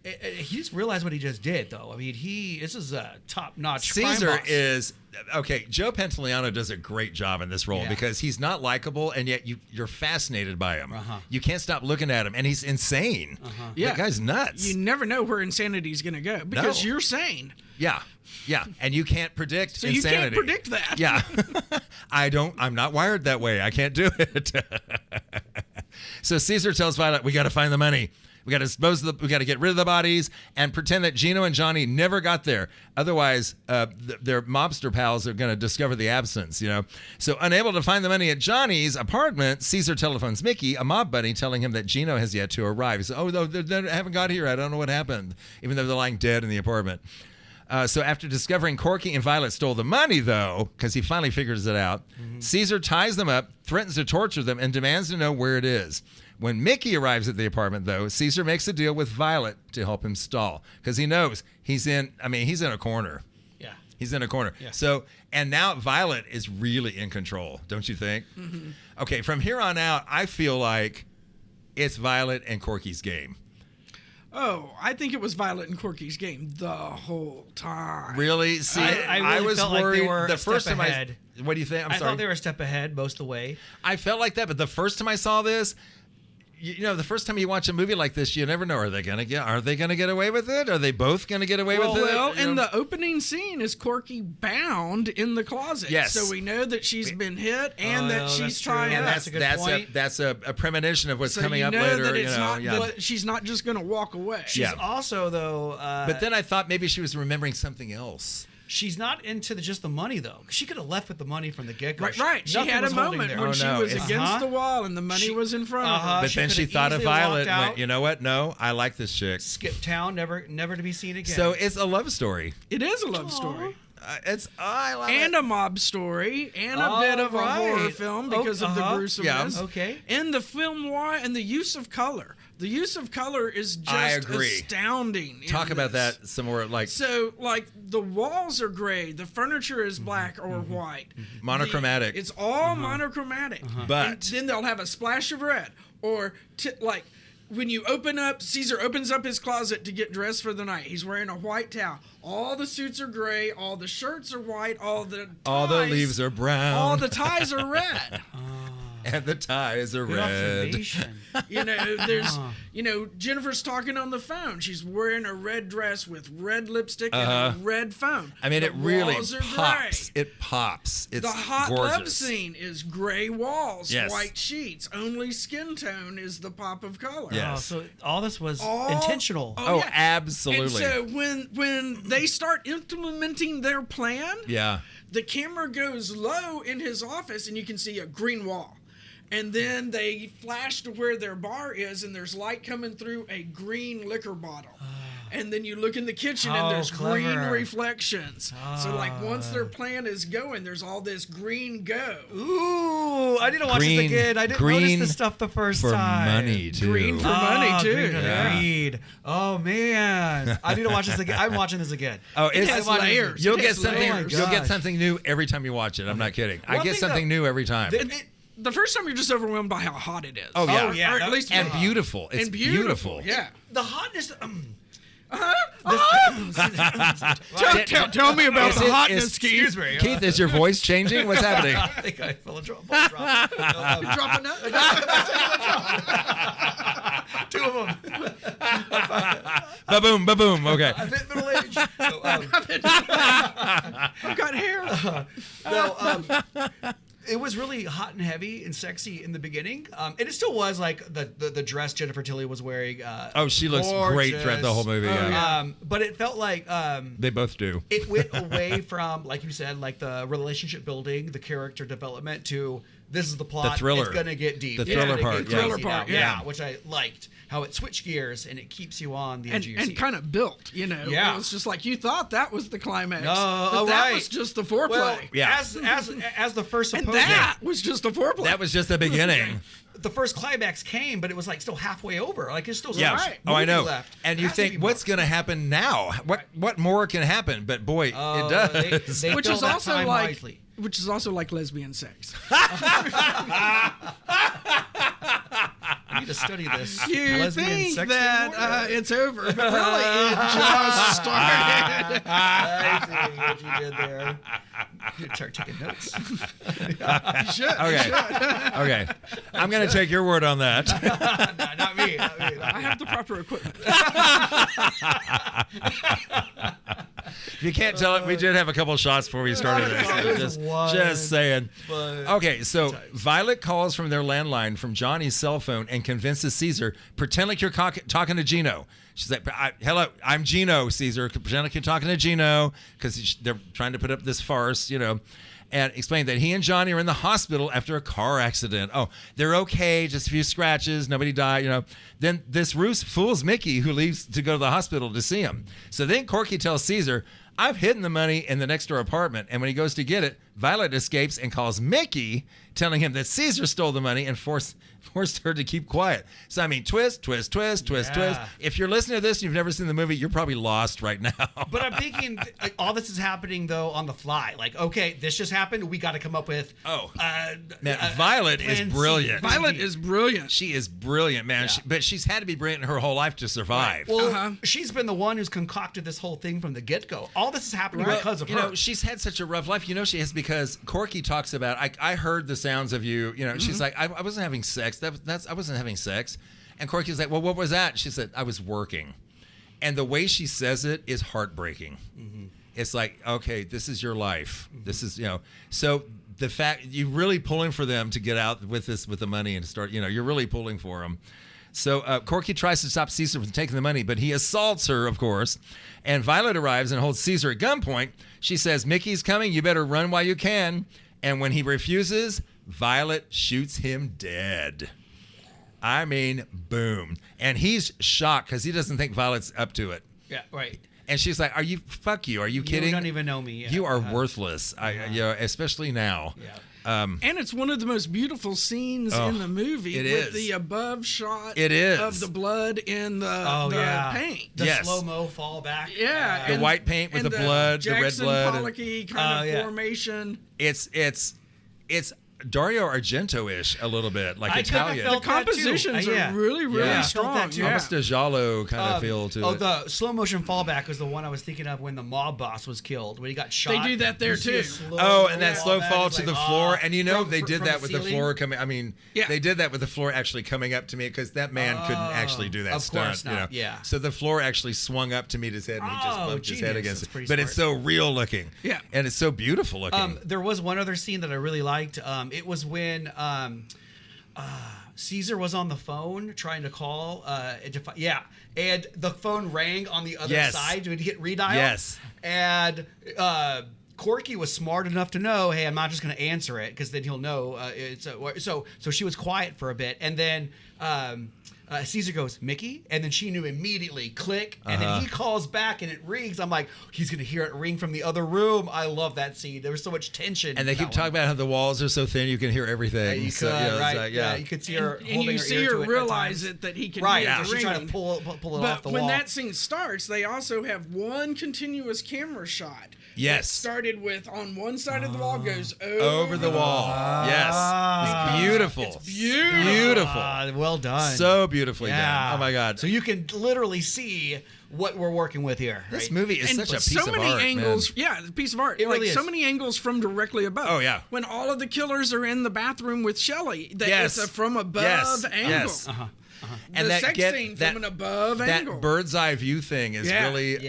Speaker 4: He just realized what he just did, though. I mean, this is a top-notch
Speaker 5: Caesar
Speaker 4: crime boss.
Speaker 5: is... Okay, Joe Pantoliano does a great job in this role because he's not likable, and yet you're fascinated by him. You can't stop looking at him, and he's insane.
Speaker 6: Yeah.
Speaker 5: That guy's nuts.
Speaker 6: You never know where insanity's going to go because you're sane.
Speaker 5: Yeah, and you can't predict
Speaker 6: so
Speaker 5: insanity.
Speaker 6: You can't predict that.
Speaker 5: Yeah, I'm not wired that way. I can't do it. So Caesar tells Violet, we got to find the money. We got to dispose of we got to get rid of the bodies and pretend that Gino and Johnny never got there. Otherwise, their mobster pals are going to discover the absence, So unable to find the money at Johnny's apartment, Caesar telephones Mickey, a mob buddy, telling him that Gino has yet to arrive. He says, oh, no, they haven't got here. I don't know what happened, even though they're lying dead in the apartment. So after discovering Corky and Violet stole the money, though, because he finally figures it out, Caesar ties them up, threatens to torture them, and demands to know where it is. When Mickey arrives at the apartment, though, Caesar makes a deal with Violet to help him stall, because he knows he's in a corner.
Speaker 4: Yeah.
Speaker 5: He's in a corner.
Speaker 4: Yeah.
Speaker 5: So, and now Violet is really in control, don't you think? Mm-hmm. Okay, from here on out, I feel like it's Violet and Corky's game.
Speaker 6: Oh, I think it was Violet and Corky's game the whole time.
Speaker 5: Really? See,
Speaker 4: I really
Speaker 5: was
Speaker 4: felt
Speaker 5: worried
Speaker 4: like they were
Speaker 5: the
Speaker 4: a
Speaker 5: first
Speaker 4: step
Speaker 5: time
Speaker 4: ahead.
Speaker 5: What do you think?
Speaker 4: I thought they were a step ahead most of the way.
Speaker 5: I felt like that, but the first time I saw this, the first time you watch a movie like this, you never know. Are they gonna get away with it? Are they both gonna get away with it?
Speaker 6: Well, in the opening scene is Corky bound in the closet.
Speaker 5: Yes.
Speaker 6: So we know that she's been hit and that she's tied
Speaker 5: and
Speaker 6: up.
Speaker 4: That's a good point.
Speaker 5: that's a premonition of what's
Speaker 6: So
Speaker 5: coming
Speaker 6: you
Speaker 5: up
Speaker 6: know
Speaker 5: later.
Speaker 6: that it's not
Speaker 5: yeah.
Speaker 6: that she's not just going to walk away.
Speaker 4: She's also, though...
Speaker 5: But then I thought maybe she was remembering something else.
Speaker 4: she's not into just the money, though. She could have left with the money from the get-go.
Speaker 6: Right. She had a moment when she was against the wall and the money was in front of her.
Speaker 5: But then she thought of Violet and went, you know what? No, I like this chick.
Speaker 4: Skip town, never to be seen again.
Speaker 5: So it's a love story.
Speaker 6: It is a love story.
Speaker 5: I love
Speaker 6: and
Speaker 5: it.
Speaker 6: a mob story and a bit of a horror film because of the gruesomeness.
Speaker 5: Yeah.
Speaker 4: Okay.
Speaker 6: And the film and the use of color. The use of color is just astounding.
Speaker 5: Talk about that some more.
Speaker 6: So, the walls are gray, the furniture is black or white,
Speaker 5: monochromatic.
Speaker 6: It's all monochromatic.
Speaker 5: But
Speaker 6: and then they'll have a splash of red, or when you open up, Caesar opens up his closet to get dressed for the night. He's wearing a white towel. All the suits are gray. All the shirts are white. All the
Speaker 5: leaves are brown.
Speaker 6: All the ties are red.
Speaker 5: And the ties are red.
Speaker 6: There's, Jennifer's talking on the phone. She's wearing a red dress with red lipstick and a red phone.
Speaker 5: I mean,
Speaker 6: the
Speaker 5: it really
Speaker 6: walls are
Speaker 5: pops.
Speaker 6: gray.
Speaker 5: It pops. It's
Speaker 6: the hot
Speaker 5: gorgeous.
Speaker 6: love scene is gray walls,
Speaker 5: Yes.
Speaker 6: white sheets. Only skin tone is the pop of color.
Speaker 5: Yes.
Speaker 4: Oh, so all this was intentional.
Speaker 5: Oh,
Speaker 6: yeah.
Speaker 5: absolutely.
Speaker 6: And so when they start implementing their plan,
Speaker 5: Yeah.
Speaker 6: the camera goes low in his office and you can see a green wall. And then they flash to where their bar is and there's light coming through a green liquor bottle. And then you look in the kitchen and there's green reflections. So once their plan is going, there's all this green go.
Speaker 4: Ooh, I need to watch this again. I didn't notice this stuff the first
Speaker 5: for
Speaker 4: time.
Speaker 5: money too.
Speaker 6: Green for money too.
Speaker 4: Green for the greed. Oh man, I need to watch this again. I'm watching this again.
Speaker 5: Oh,
Speaker 6: It has layers.
Speaker 5: You'll
Speaker 6: It
Speaker 5: get
Speaker 6: has
Speaker 5: something.
Speaker 6: layers.
Speaker 5: You'll get something new every time you watch it. I'm not kidding. I
Speaker 4: One
Speaker 5: get
Speaker 4: thing
Speaker 5: something new every time.
Speaker 6: The first time you're just overwhelmed by how hot it is.
Speaker 5: Oh yeah.
Speaker 6: Or at least
Speaker 5: and beautiful. It's
Speaker 6: and beautiful. Yeah.
Speaker 4: The hotness.
Speaker 6: Tell me about the hotness, Keith.
Speaker 4: Excuse me.
Speaker 5: Keith, is your voice changing? What's happening?
Speaker 4: I think I fell a drop.
Speaker 6: You dropping that?
Speaker 4: Two of them.
Speaker 5: Ba-boom, ba-boom. Okay.
Speaker 4: I've hit middle age.
Speaker 6: I've got hair.
Speaker 4: It was really hot and heavy and sexy in the beginning, and it still was the dress Jennifer Tilly was wearing.
Speaker 5: She looks great throughout the whole movie.
Speaker 4: But it felt like
Speaker 5: they both do.
Speaker 4: It went away from, like you said, the relationship building, the character development, to this is the plot.
Speaker 5: The thriller.
Speaker 4: It's gonna get deep.
Speaker 5: The thriller
Speaker 4: It's gonna
Speaker 5: part,
Speaker 4: get
Speaker 5: yeah.
Speaker 4: crazy
Speaker 6: Thriller part,
Speaker 4: now.
Speaker 6: yeah.
Speaker 4: Which I liked. How it switched gears and it keeps you on the edge of your seat.
Speaker 6: And kind of built,
Speaker 4: Yeah.
Speaker 6: It was just like you thought that was the climax.
Speaker 4: No,
Speaker 6: but that
Speaker 4: right.
Speaker 6: was just the foreplay.
Speaker 4: Well,
Speaker 5: Yeah.
Speaker 4: as the first
Speaker 6: and
Speaker 4: supposed
Speaker 6: that was just the foreplay.
Speaker 5: That was just the beginning.
Speaker 4: the first climax came, but it was still halfway over. It's still so much
Speaker 5: Oh, I know.
Speaker 4: left.
Speaker 5: And you
Speaker 4: Has to
Speaker 5: think,
Speaker 4: be
Speaker 5: what's going to happen now? What more can happen? But boy, it does.
Speaker 4: They
Speaker 6: which
Speaker 4: fill
Speaker 6: is
Speaker 4: that
Speaker 6: also
Speaker 4: time
Speaker 6: like
Speaker 4: wisely.
Speaker 6: which is also like lesbian sex.
Speaker 4: I need to study this.
Speaker 6: You
Speaker 4: lesbian
Speaker 6: think
Speaker 4: sex
Speaker 6: that
Speaker 4: anymore?
Speaker 6: it's over, but really it just started.
Speaker 4: I see what you did there. You need to start taking notes.
Speaker 6: You should.
Speaker 5: Okay. I'm going to take your word on that.
Speaker 4: Not me.
Speaker 6: I have the proper equipment.
Speaker 5: If you can't tell it, we did have a couple shots before we started this. Just saying. Okay, so Violet calls from their landline from Johnny's cell phone and convinces Caesar, pretend like you're talking to Gino. She's like, hello, I'm Gino, Caesar. Pretend like you're talking to Gino, because they're trying to put up this farce, and explain that he and Johnny are in the hospital after a car accident. Oh, they're okay, just a few scratches, nobody died, Then this ruse fools Mickey, who leaves to go to the hospital to see him. So then Corky tells Caesar, I've hidden the money in the next door apartment. And when he goes to get it, Violet escapes and calls Mickey, telling him that Caesar stole the money and forced her to keep quiet. So, I mean, twist. If you're listening to this and you've never seen the movie, you're probably lost right now.
Speaker 4: But I'm thinking, like, all this is happening, though, on the fly. Like, okay, this just happened. We got to come up with...
Speaker 5: Violet is brilliant.
Speaker 6: Violet is brilliant.
Speaker 5: She is brilliant, man.
Speaker 4: Yeah.
Speaker 5: But she's had to be brilliant her whole life to survive.
Speaker 4: Right. Well, she's been the one who's concocted this whole thing from the get-go. All this is happening because of her.
Speaker 5: She's had such a rough life. She has, because Corky talks about, I heard the sounds of you. She's like, I wasn't having sex. I wasn't having sex. And Corky's like, well, what was that? She said, I was working. And the way she says it is heartbreaking. Mm-hmm. It's like, okay, this is your life. Mm-hmm. This is, so the fact you're really pulling for them to get out with the money and start, you're really pulling for them. So Corky tries to stop Caesar from taking the money, but he assaults her, of course. And Violet arrives and holds Caesar at gunpoint. She says, Mickey's coming. You better run while you can. And when he refuses, Violet shoots him dead. I mean, boom. And he's shocked because he doesn't think Violet's up to it.
Speaker 4: Yeah, right.
Speaker 5: And she's like, fuck you. Are you kidding?
Speaker 4: You don't even know me.
Speaker 5: You are worthless. Especially now.
Speaker 4: Yeah.
Speaker 6: And it's one of the most beautiful scenes in the movie with the above shot of the blood in the paint.
Speaker 4: The slow-mo fall back.
Speaker 6: Yeah.
Speaker 5: The white paint with the blood, the red blood.
Speaker 6: Pollocky kind of formation.
Speaker 5: It's Dario Argento-ish a little bit, like Italian.
Speaker 6: The compositions are really, really strong.
Speaker 5: Almost a giallo kind of feel to it.
Speaker 4: The slow motion fallback was the one I was thinking of when the mob boss was killed, when he got shot.
Speaker 6: They do that there too.
Speaker 5: And that slow fall to the floor. And they did that with the floor coming. I mean, they did that with the floor actually coming up to me, because that man couldn't actually do that stunt.
Speaker 4: Of course not. Yeah.
Speaker 5: So the floor actually swung up to meet his head, and he just bumped his head against it. But
Speaker 4: smart.
Speaker 5: it's so real looking.
Speaker 6: Yeah.
Speaker 5: And it's so beautiful looking.
Speaker 4: There was one other scene that I really liked. It was when Caesar was on the phone trying to call. And the phone rang on the other side. Would hit redial?
Speaker 5: Yes.
Speaker 4: And Corky was smart enough to know, hey, I'm not just going to answer it, because then he'll know. So she was quiet for a bit, and then Caesar goes, Mickey? And then she knew immediately, click, and then he calls back and it rings. I'm like, he's going to hear it ring from the other room. I love that scene. There was so much tension.
Speaker 5: And they keep talking about how the walls are so thin you can hear everything.
Speaker 4: You could, right? You could see her holding her ear to it.
Speaker 6: And you see her realize that he can hear the
Speaker 4: she's
Speaker 6: ringing.
Speaker 4: trying to pull it off the wall.
Speaker 6: But when that scene starts, they also have one continuous camera shot.
Speaker 5: Yes.
Speaker 6: It started with, on one side of the wall, goes
Speaker 5: over the wall. Yes. It's beautiful.
Speaker 6: It's beautiful.
Speaker 4: Well done.
Speaker 5: So beautifully done. Oh my God.
Speaker 4: So you can literally see what we're working with here.
Speaker 5: This movie is such a piece of art.
Speaker 6: So many angles. Man. Yeah, it's a piece of art.
Speaker 4: It really is.
Speaker 6: So many angles from directly above.
Speaker 5: Oh yeah.
Speaker 6: When all of the killers are in the bathroom with Shelley, it's a from above angle.
Speaker 5: Yes.
Speaker 6: And the sex scene from an above angle.
Speaker 5: That bird's eye view thing is really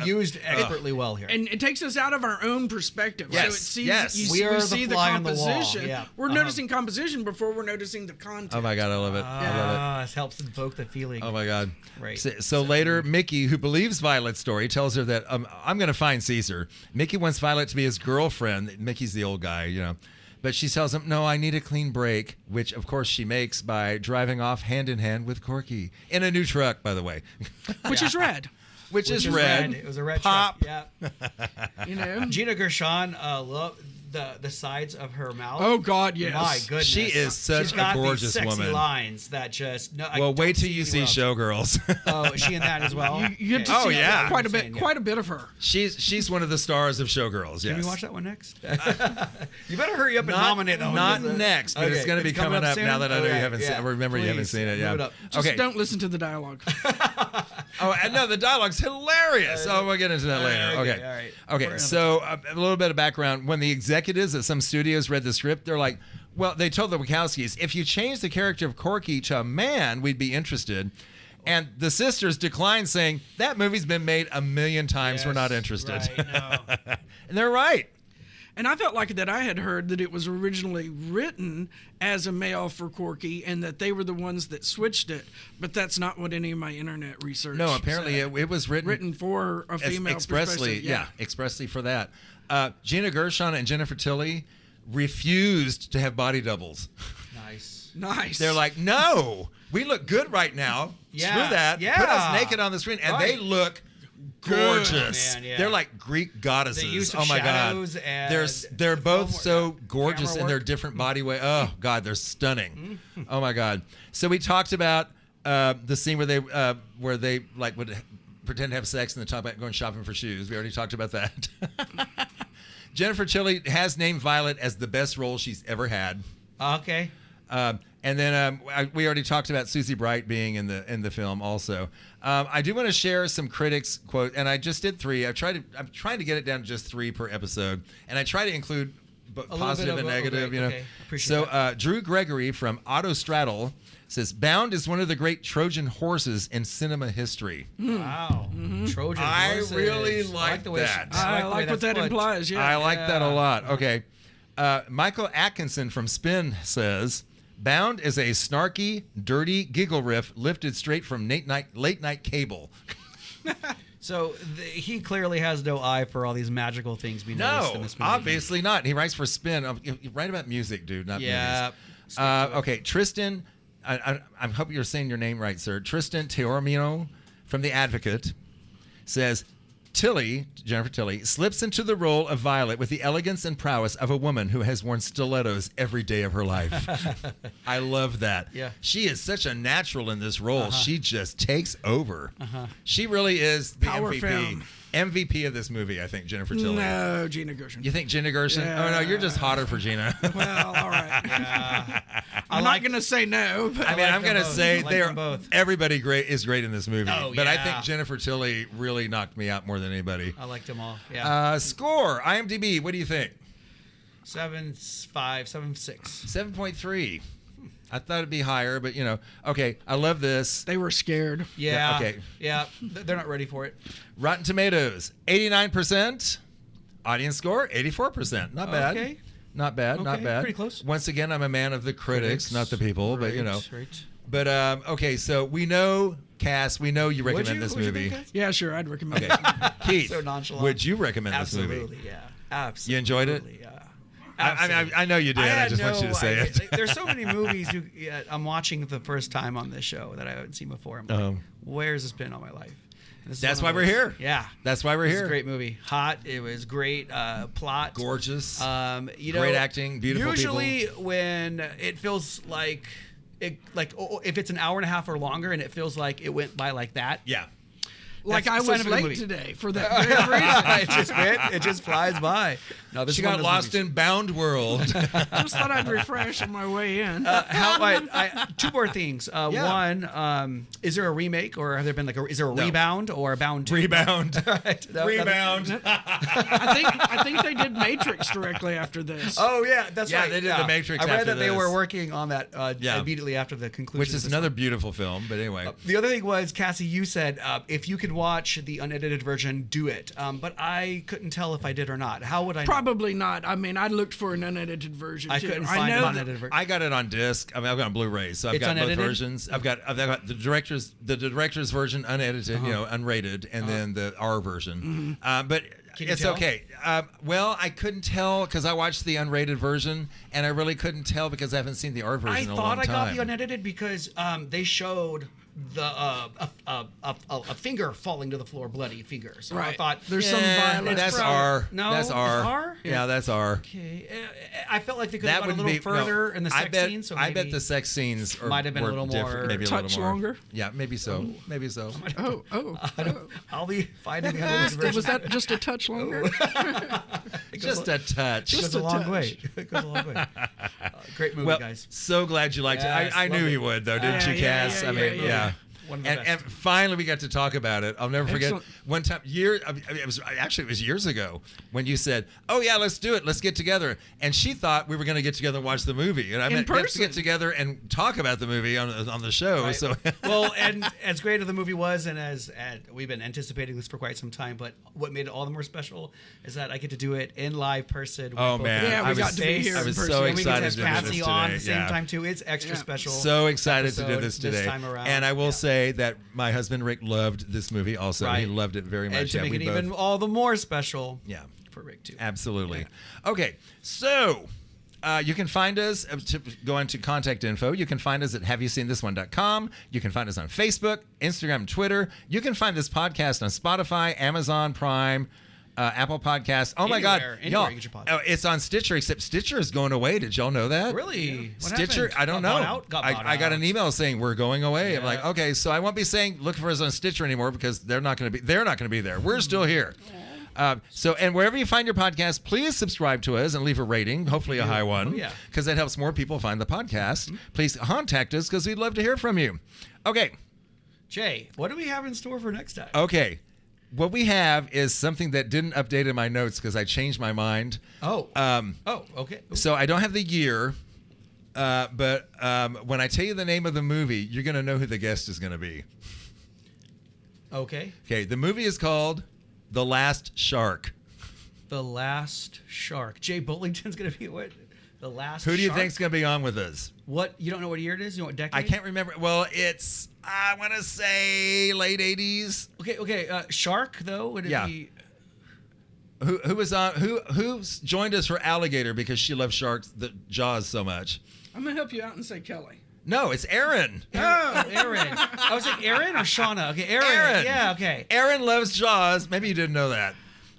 Speaker 4: used expertly well here,
Speaker 6: and it takes us out of our own perspective.
Speaker 5: Yes,
Speaker 6: so we see the composition. We're noticing composition before we're noticing the content.
Speaker 5: Oh my God, I love it. I love it.
Speaker 4: This helps invoke the feeling.
Speaker 5: Oh my God.
Speaker 4: Right.
Speaker 5: So later, Mickey, who believes Violet's story, tells her that I'm going to find Caesar. Mickey wants Violet to be his girlfriend. Mickey's the old guy, But she tells him, no, I need a clean break, which, of course, she makes by driving off hand in hand with Corky in a new truck, by the way.
Speaker 6: Which is red.
Speaker 5: Which is red.
Speaker 4: It was a red
Speaker 5: Pop.
Speaker 4: truck. Yeah. Gina Gershon loved the sides of her mouth.
Speaker 6: Oh God, yes.
Speaker 4: My goodness.
Speaker 5: She is such a gorgeous
Speaker 4: these sexy
Speaker 5: woman.
Speaker 4: Lines that just
Speaker 5: wait till you see Showgirls.
Speaker 4: Oh, is she in that as well?
Speaker 6: You get to see quite a bit of her.
Speaker 5: She's one of the stars of Showgirls. Yes.
Speaker 4: Can we watch that one next? You better hurry up and nominate that one.
Speaker 5: Not next, but it's going to be coming up now that I know you haven't seen it. Remember, you haven't seen it. Yeah.
Speaker 6: Just don't listen to the dialogue.
Speaker 5: Oh, no, the dialogue's hilarious. We'll get into that later. Okay.
Speaker 4: All right.
Speaker 5: Okay, so a little bit of background. When the executives at some studios read the script, they're like, well, they told the Wachowskis, if you change the character of Corky to a man, we'd be interested. And the sisters declined, saying, that movie's been made 1,000,000 times. We're not interested.
Speaker 4: Right, no.
Speaker 5: And they're right.
Speaker 6: And I felt like that I had heard that it was originally written as a male for Corky and that they were the ones that switched it. But that's not what any of my internet research
Speaker 5: No, apparently
Speaker 6: said.
Speaker 5: it was written
Speaker 6: for a female
Speaker 5: expressly.
Speaker 6: perspective.
Speaker 5: Yeah, expressly for that. Gina Gershon and Jennifer Tilly refused to have body doubles.
Speaker 6: Nice.
Speaker 5: They're like, no, we look good right now.
Speaker 4: Yeah,
Speaker 5: Screw that.
Speaker 4: yeah.
Speaker 5: Put us naked on the screen. And they look gorgeous.
Speaker 4: Man, yeah.
Speaker 5: They're like Greek goddesses.
Speaker 4: The use of
Speaker 5: oh my
Speaker 4: shadows
Speaker 5: God.
Speaker 4: and
Speaker 5: They're both
Speaker 4: film-
Speaker 5: so gorgeous
Speaker 4: camera
Speaker 5: in their
Speaker 4: work.
Speaker 5: different body way. Oh God, they're stunning. Oh my God. So we talked about the scene where they like would pretend to have sex and then talk about going shopping for shoes. We already talked about that. Jennifer Tilly has named Violet as the best role she's ever had.
Speaker 4: Okay.
Speaker 5: And then we already talked about Susie Bright being in the film also. I do want to share some critics quote, and I just did 3. I'm trying to get it down to just 3 per episode, and I try to include positive and negative.
Speaker 4: Okay. Appreciate that.
Speaker 5: Drew Gregory from Autostraddle says Bound is one of the great Trojan horses in cinema history.
Speaker 4: Wow. Trojan horses.
Speaker 5: I really like
Speaker 4: the way
Speaker 5: that.
Speaker 6: I like what that
Speaker 4: put.
Speaker 6: implies, yeah.
Speaker 5: I like that a lot. Okay. Michael Atkinson from Spin says, Bound is a snarky, dirty giggle riff lifted straight from late night cable.
Speaker 4: So he clearly has no eye for all these magical things we noticed in
Speaker 5: No,
Speaker 4: this movie.
Speaker 5: obviously not. He writes for Spin. You write about music, dude, not
Speaker 4: Yeah.
Speaker 5: movies. Okay, Tristan, I hope you're saying your name right, sir. Tristan Teormino from The Advocate says, Jennifer Tilly, slips into the role of Violet with the elegance and prowess of a woman who has worn stilettos every day of her life. I love that.
Speaker 4: Yeah.
Speaker 5: She is such a natural in this role. She just takes over. She really is the
Speaker 6: Power
Speaker 5: MVP.
Speaker 6: film.
Speaker 5: MVP of this movie, I think, Jennifer Tilly.
Speaker 6: No, Gina Gershon.
Speaker 5: You think Gina Gershon?
Speaker 6: Yeah.
Speaker 5: Oh, no, you're just hotter for Gina.
Speaker 6: Well, all right. I'm not going to say no, but
Speaker 5: I mean, I'm going to say
Speaker 4: I like
Speaker 5: they're
Speaker 4: them both.
Speaker 5: everybody is great in this movie.
Speaker 4: Oh,
Speaker 5: but I
Speaker 4: yeah.
Speaker 5: think Jennifer Tilly really knocked me out more than anybody.
Speaker 4: I liked them all. Yeah.
Speaker 5: Score, IMDb, what do you think?
Speaker 4: 7.5, 7.6.
Speaker 5: 7.3. I thought it'd be higher, but okay, I love this.
Speaker 6: they were scared.
Speaker 4: Yeah.
Speaker 5: Okay.
Speaker 4: Yeah. They're not ready for it.
Speaker 5: Rotten Tomatoes, 89%. Audience score, 84%. Not bad.
Speaker 4: Okay.
Speaker 5: Not bad, not
Speaker 4: Okay,
Speaker 5: bad.
Speaker 4: pretty close.
Speaker 5: Once again, I'm a man of the critics, not the people, but
Speaker 4: Right.
Speaker 5: But okay, so we know, Cass, we know you recommend this
Speaker 4: Would you
Speaker 5: movie.
Speaker 4: think, Cass?
Speaker 6: Yeah, sure, I'd recommend
Speaker 5: Okay.
Speaker 6: it.
Speaker 5: Keith,
Speaker 4: So nonchalant.
Speaker 5: would you recommend this movie?
Speaker 4: Absolutely. Yeah. Absolutely.
Speaker 5: You enjoyed it?
Speaker 4: Yeah.
Speaker 5: I know you did. I just want you to say it.
Speaker 4: There's so many movies I'm watching the first time on this show that I haven't seen before. I'm like, where's this been all my life? And this is
Speaker 5: That's
Speaker 4: one of
Speaker 5: why we're
Speaker 4: those-
Speaker 5: here.
Speaker 4: Yeah.
Speaker 5: That's why we're
Speaker 4: It's
Speaker 5: here.
Speaker 4: a great movie. Hot. It was great. Plot.
Speaker 5: Gorgeous.
Speaker 4: Great
Speaker 5: acting, beautiful
Speaker 4: usually when it feels like if it's an hour and a half or longer and it feels like it went by like that.
Speaker 5: Yeah.
Speaker 6: Like
Speaker 4: That's
Speaker 6: I
Speaker 4: the sign
Speaker 6: was
Speaker 4: of a good
Speaker 6: late
Speaker 4: movie.
Speaker 6: today for that very reason.
Speaker 4: it just flies by. No, this
Speaker 5: She
Speaker 4: is one
Speaker 5: got
Speaker 4: of those
Speaker 5: lost
Speaker 4: movies.
Speaker 5: in Bound World.
Speaker 6: Just thought I'd refresh on my way in.
Speaker 4: Two more things. One, is there a remake or have there been is there a rebound or a bound 2?
Speaker 5: Rebound.
Speaker 4: Right.
Speaker 5: Rebound.
Speaker 6: I think they did Matrix directly after this.
Speaker 4: Oh yeah, that's
Speaker 5: Yeah,
Speaker 4: right.
Speaker 5: they did The Matrix
Speaker 4: I read
Speaker 5: after
Speaker 4: that they
Speaker 5: this.
Speaker 4: were working on that
Speaker 5: Yeah.
Speaker 4: immediately after the conclusion.
Speaker 5: Which
Speaker 4: of
Speaker 5: is
Speaker 4: this
Speaker 5: another
Speaker 4: one.
Speaker 5: beautiful film, but anyway.
Speaker 4: The other thing was, Cassie, you said if you could watch the unedited version, do it. But I couldn't tell if I did or not. How would I know?
Speaker 6: Probably not. I mean, I looked for an unedited version.
Speaker 4: I
Speaker 6: too.
Speaker 4: couldn't
Speaker 6: I
Speaker 4: find
Speaker 6: know
Speaker 4: an
Speaker 6: that-
Speaker 4: unedited version.
Speaker 5: I got it on disc. I've got it on Blu-ray, so I've
Speaker 4: It's
Speaker 5: got both
Speaker 4: unedited?
Speaker 5: versions. I've got the director's version unedited, unrated, and then the R version. But
Speaker 4: Can you
Speaker 5: it's
Speaker 4: tell?
Speaker 5: okay. Well, I couldn't tell because I watched the unrated version, and I really couldn't tell because I haven't seen the R version
Speaker 4: I
Speaker 5: in a long
Speaker 4: thought I
Speaker 5: time.
Speaker 4: got the unedited because they showed a finger falling to the floor, bloody finger. So I
Speaker 6: Right.
Speaker 4: thought
Speaker 6: There's some violence.
Speaker 5: That's
Speaker 6: probably.
Speaker 5: R.
Speaker 4: No,
Speaker 5: that's
Speaker 4: it's
Speaker 5: R.
Speaker 4: R?
Speaker 5: Yeah, that's R.
Speaker 4: Okay, I felt like they could
Speaker 5: That
Speaker 4: have gone a
Speaker 5: would
Speaker 4: little
Speaker 5: be
Speaker 4: further in the sex
Speaker 5: I bet,
Speaker 4: scene. So
Speaker 5: I bet
Speaker 4: maybe-
Speaker 5: the sex scenes
Speaker 4: Might have been a
Speaker 5: were
Speaker 4: little
Speaker 5: different,
Speaker 4: more-
Speaker 5: maybe a
Speaker 6: touch
Speaker 5: little more
Speaker 6: longer?
Speaker 5: Yeah, maybe so. Maybe so.
Speaker 6: Oh.
Speaker 4: I'll be finding the unedited version.
Speaker 6: Was that just a touch longer?
Speaker 5: Just a touch.
Speaker 4: It goes a long way. It goes a long way. Great movie,
Speaker 5: Well,
Speaker 4: guys.
Speaker 5: so glad you liked
Speaker 4: Yes,
Speaker 5: it. I knew
Speaker 4: love it.
Speaker 5: you would, though, didn't you,
Speaker 6: Yeah,
Speaker 5: Cass?
Speaker 6: yeah,
Speaker 5: I mean,
Speaker 6: yeah.
Speaker 4: One of the
Speaker 5: and,
Speaker 4: best.
Speaker 5: and finally we got to talk about it. I'll never forget
Speaker 6: Excellent.
Speaker 5: one time. It was years ago when you said, "Oh yeah, let's do it. Let's get together." And she thought we were going to get together and watch the movie, and I meant let's get together and talk about the movie on the show.
Speaker 4: Right.
Speaker 5: So
Speaker 4: well, and as great as the movie was, and as we've been anticipating this for quite some time, but what made it all the more special is that I get to do it in live person.
Speaker 5: Oh man,
Speaker 6: Yeah, we
Speaker 5: I
Speaker 6: got
Speaker 5: was,
Speaker 6: to be here
Speaker 5: I
Speaker 6: in
Speaker 5: was
Speaker 6: person.
Speaker 5: so
Speaker 6: And
Speaker 4: we get to
Speaker 5: excited
Speaker 4: have
Speaker 5: to do this
Speaker 4: Patsy on at
Speaker 5: today.
Speaker 4: the same time too. It's extra special.
Speaker 5: So excited to do
Speaker 4: episode
Speaker 5: this today.
Speaker 4: time around.
Speaker 5: And I will say that my husband Rick loved this movie also.
Speaker 4: Right.
Speaker 5: He loved it very much.
Speaker 4: And to
Speaker 5: Yeah,
Speaker 4: make
Speaker 5: we
Speaker 4: it
Speaker 5: both-
Speaker 4: even all the more special.
Speaker 5: Yeah.
Speaker 4: For Rick too.
Speaker 5: Absolutely. Okay, so you can find us to go into contact info. You can find us at haveyouseenthis1.com. You can find us on Facebook, Instagram, Twitter. You can find this podcast on Spotify, Amazon Prime, Apple Podcasts. Oh my God,
Speaker 4: Anywhere
Speaker 5: y'all!
Speaker 4: you get your podcast.
Speaker 5: It's on Stitcher. Except Stitcher is going away. Did y'all know that?
Speaker 4: Really? What
Speaker 5: Stitcher?
Speaker 4: happened?
Speaker 5: I don't
Speaker 4: Got
Speaker 5: know.
Speaker 4: bought out? Got bought
Speaker 5: I got
Speaker 4: out.
Speaker 5: an email saying we're going away. I'm
Speaker 4: Yeah.
Speaker 5: like, okay, so I won't be saying look for us on Stitcher anymore because they're not going to be. They're not going to be there. We're still here. And wherever you find your podcast, please subscribe to us and leave a rating, hopefully a high one,
Speaker 4: Oh, yeah.
Speaker 5: because that helps more people find the podcast. Please contact us because we'd love to hear from you. Okay,
Speaker 4: Jay, what do we have in store for next time?
Speaker 5: okay. What we have is something that didn't update in my notes because I changed my mind.
Speaker 4: Okay.
Speaker 5: So I don't have the year, but when I tell you the name of the movie, you're going to know who the guest is going to be.
Speaker 4: Okay.
Speaker 5: Okay, the movie is called The Last Shark.
Speaker 4: The Last Shark. Jay Bullington's going to be what? The Last
Speaker 5: Who do you
Speaker 4: Shark?
Speaker 5: think's going to be on with us?
Speaker 4: What? You don't know what year it is? You know what decade?
Speaker 5: I can't remember. Well, it's, I want to say late 80s.
Speaker 4: Okay. Shark, though? Would it
Speaker 5: Yeah.
Speaker 4: be...
Speaker 5: Who was on? Who's joined us for Alligator because she loves sharks, the Jaws so much?
Speaker 6: I'm gonna help you out and say Kelly.
Speaker 5: No, it's Aaron.
Speaker 4: Oh, Aaron. I was like, Aaron or Shauna? Okay, Aaron.
Speaker 5: Aaron.
Speaker 4: Yeah, okay.
Speaker 5: Aaron loves Jaws. Maybe you didn't know that.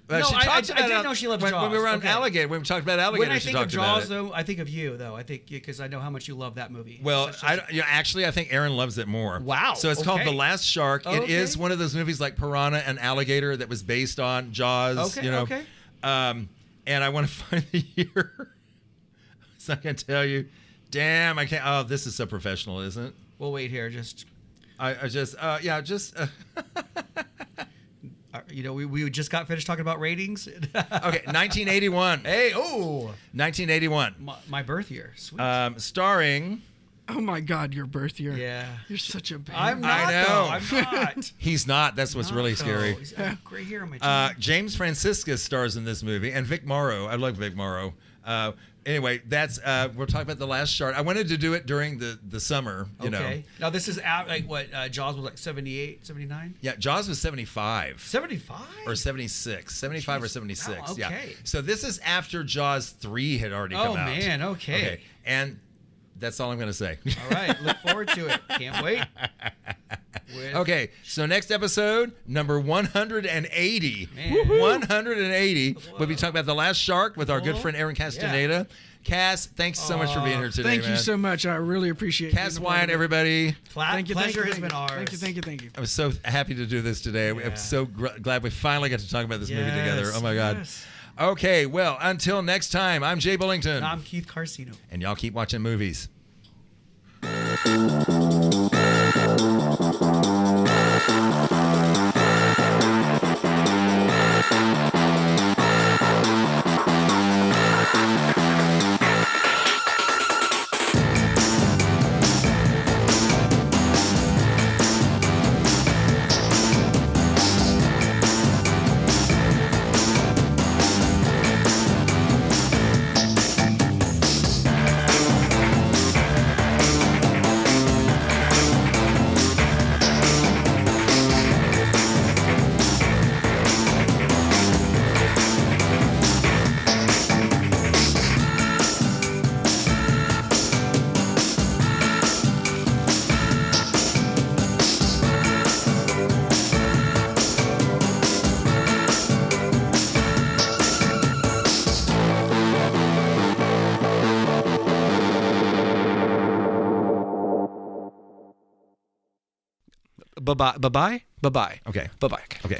Speaker 5: But
Speaker 4: No,
Speaker 5: she
Speaker 4: I
Speaker 5: talked
Speaker 4: didn't
Speaker 5: about
Speaker 4: know she loved
Speaker 5: when
Speaker 4: Jaws.
Speaker 5: we were on
Speaker 4: Okay.
Speaker 5: Alligator. When we talked about Alligator,
Speaker 4: When I
Speaker 5: she
Speaker 4: think of
Speaker 5: talked about
Speaker 4: Jaws,
Speaker 5: it.
Speaker 4: though, I think of you, though. I think because I know how much you love that movie.
Speaker 5: Well, actually, I think Aaron loves it more.
Speaker 4: Wow,
Speaker 5: So it's called
Speaker 4: okay.
Speaker 5: The Last Shark. It
Speaker 4: Okay.
Speaker 5: is one of those movies like Piranha and Alligator that was based on Jaws.
Speaker 4: Okay,
Speaker 5: you know.
Speaker 4: okay.
Speaker 5: And I want to find the year. So I can tell you. Damn, I can't. Oh, this is so professional, isn't it?
Speaker 4: We'll wait here. Just, we just got finished talking about ratings.
Speaker 5: Okay, 1981.
Speaker 4: Hey,
Speaker 5: 1981.
Speaker 4: my birth year. Sweet.
Speaker 5: Starring.
Speaker 6: Oh my God, your birth year.
Speaker 4: Yeah.
Speaker 6: You're such a baby.
Speaker 4: I'm not,
Speaker 5: I know.
Speaker 4: though. I'm not.
Speaker 5: He's not. That's what's really
Speaker 4: Not,
Speaker 5: scary.
Speaker 4: though. He's got a gray hair on my chin.
Speaker 5: James Franciscus stars in this movie, and Vic Morrow. I love Vic Morrow. Anyway, that's we're talking about The Last Shark. I wanted to do it during the summer. You know.
Speaker 4: Okay. Now, this is out, like, what, Jaws was like 78, 79?
Speaker 5: Yeah, Jaws was 75.
Speaker 4: 75?
Speaker 5: Or 76. 75 or 76.
Speaker 4: Oh,
Speaker 5: Yeah.
Speaker 4: okay.
Speaker 5: So this is after Jaws 3 had already come
Speaker 4: Oh,
Speaker 5: out.
Speaker 4: man, okay.
Speaker 5: And that's all I'm going to say.
Speaker 4: All right, look forward to it. Can't wait.
Speaker 5: Okay, so next episode, number 180.
Speaker 4: Man.
Speaker 5: 180. We'll be talking about The Last Shark with our good
Speaker 4: Whoa.
Speaker 5: friend Aaron Castaneda. Cass, thanks so much for being here today,
Speaker 6: Thank
Speaker 5: man.
Speaker 6: you so much. I really appreciate it.
Speaker 5: Cass Weyandt, everybody.
Speaker 6: Thank you.
Speaker 4: Pleasure has
Speaker 6: thank
Speaker 4: been
Speaker 6: you.
Speaker 4: ours.
Speaker 6: Thank you.
Speaker 5: I was so happy to do this today.
Speaker 4: Yeah.
Speaker 5: I'm so glad we finally got to talk about this movie together.
Speaker 4: Yes,
Speaker 5: Oh, my God.
Speaker 4: yes.
Speaker 5: Okay, well, until next time, I'm Jay Bullington.
Speaker 4: And I'm Keith Carcino.
Speaker 5: And y'all keep watching movies.
Speaker 4: Bye-bye. Bye-bye. Bye-bye.
Speaker 5: Okay.
Speaker 4: Bye-bye.
Speaker 5: Okay.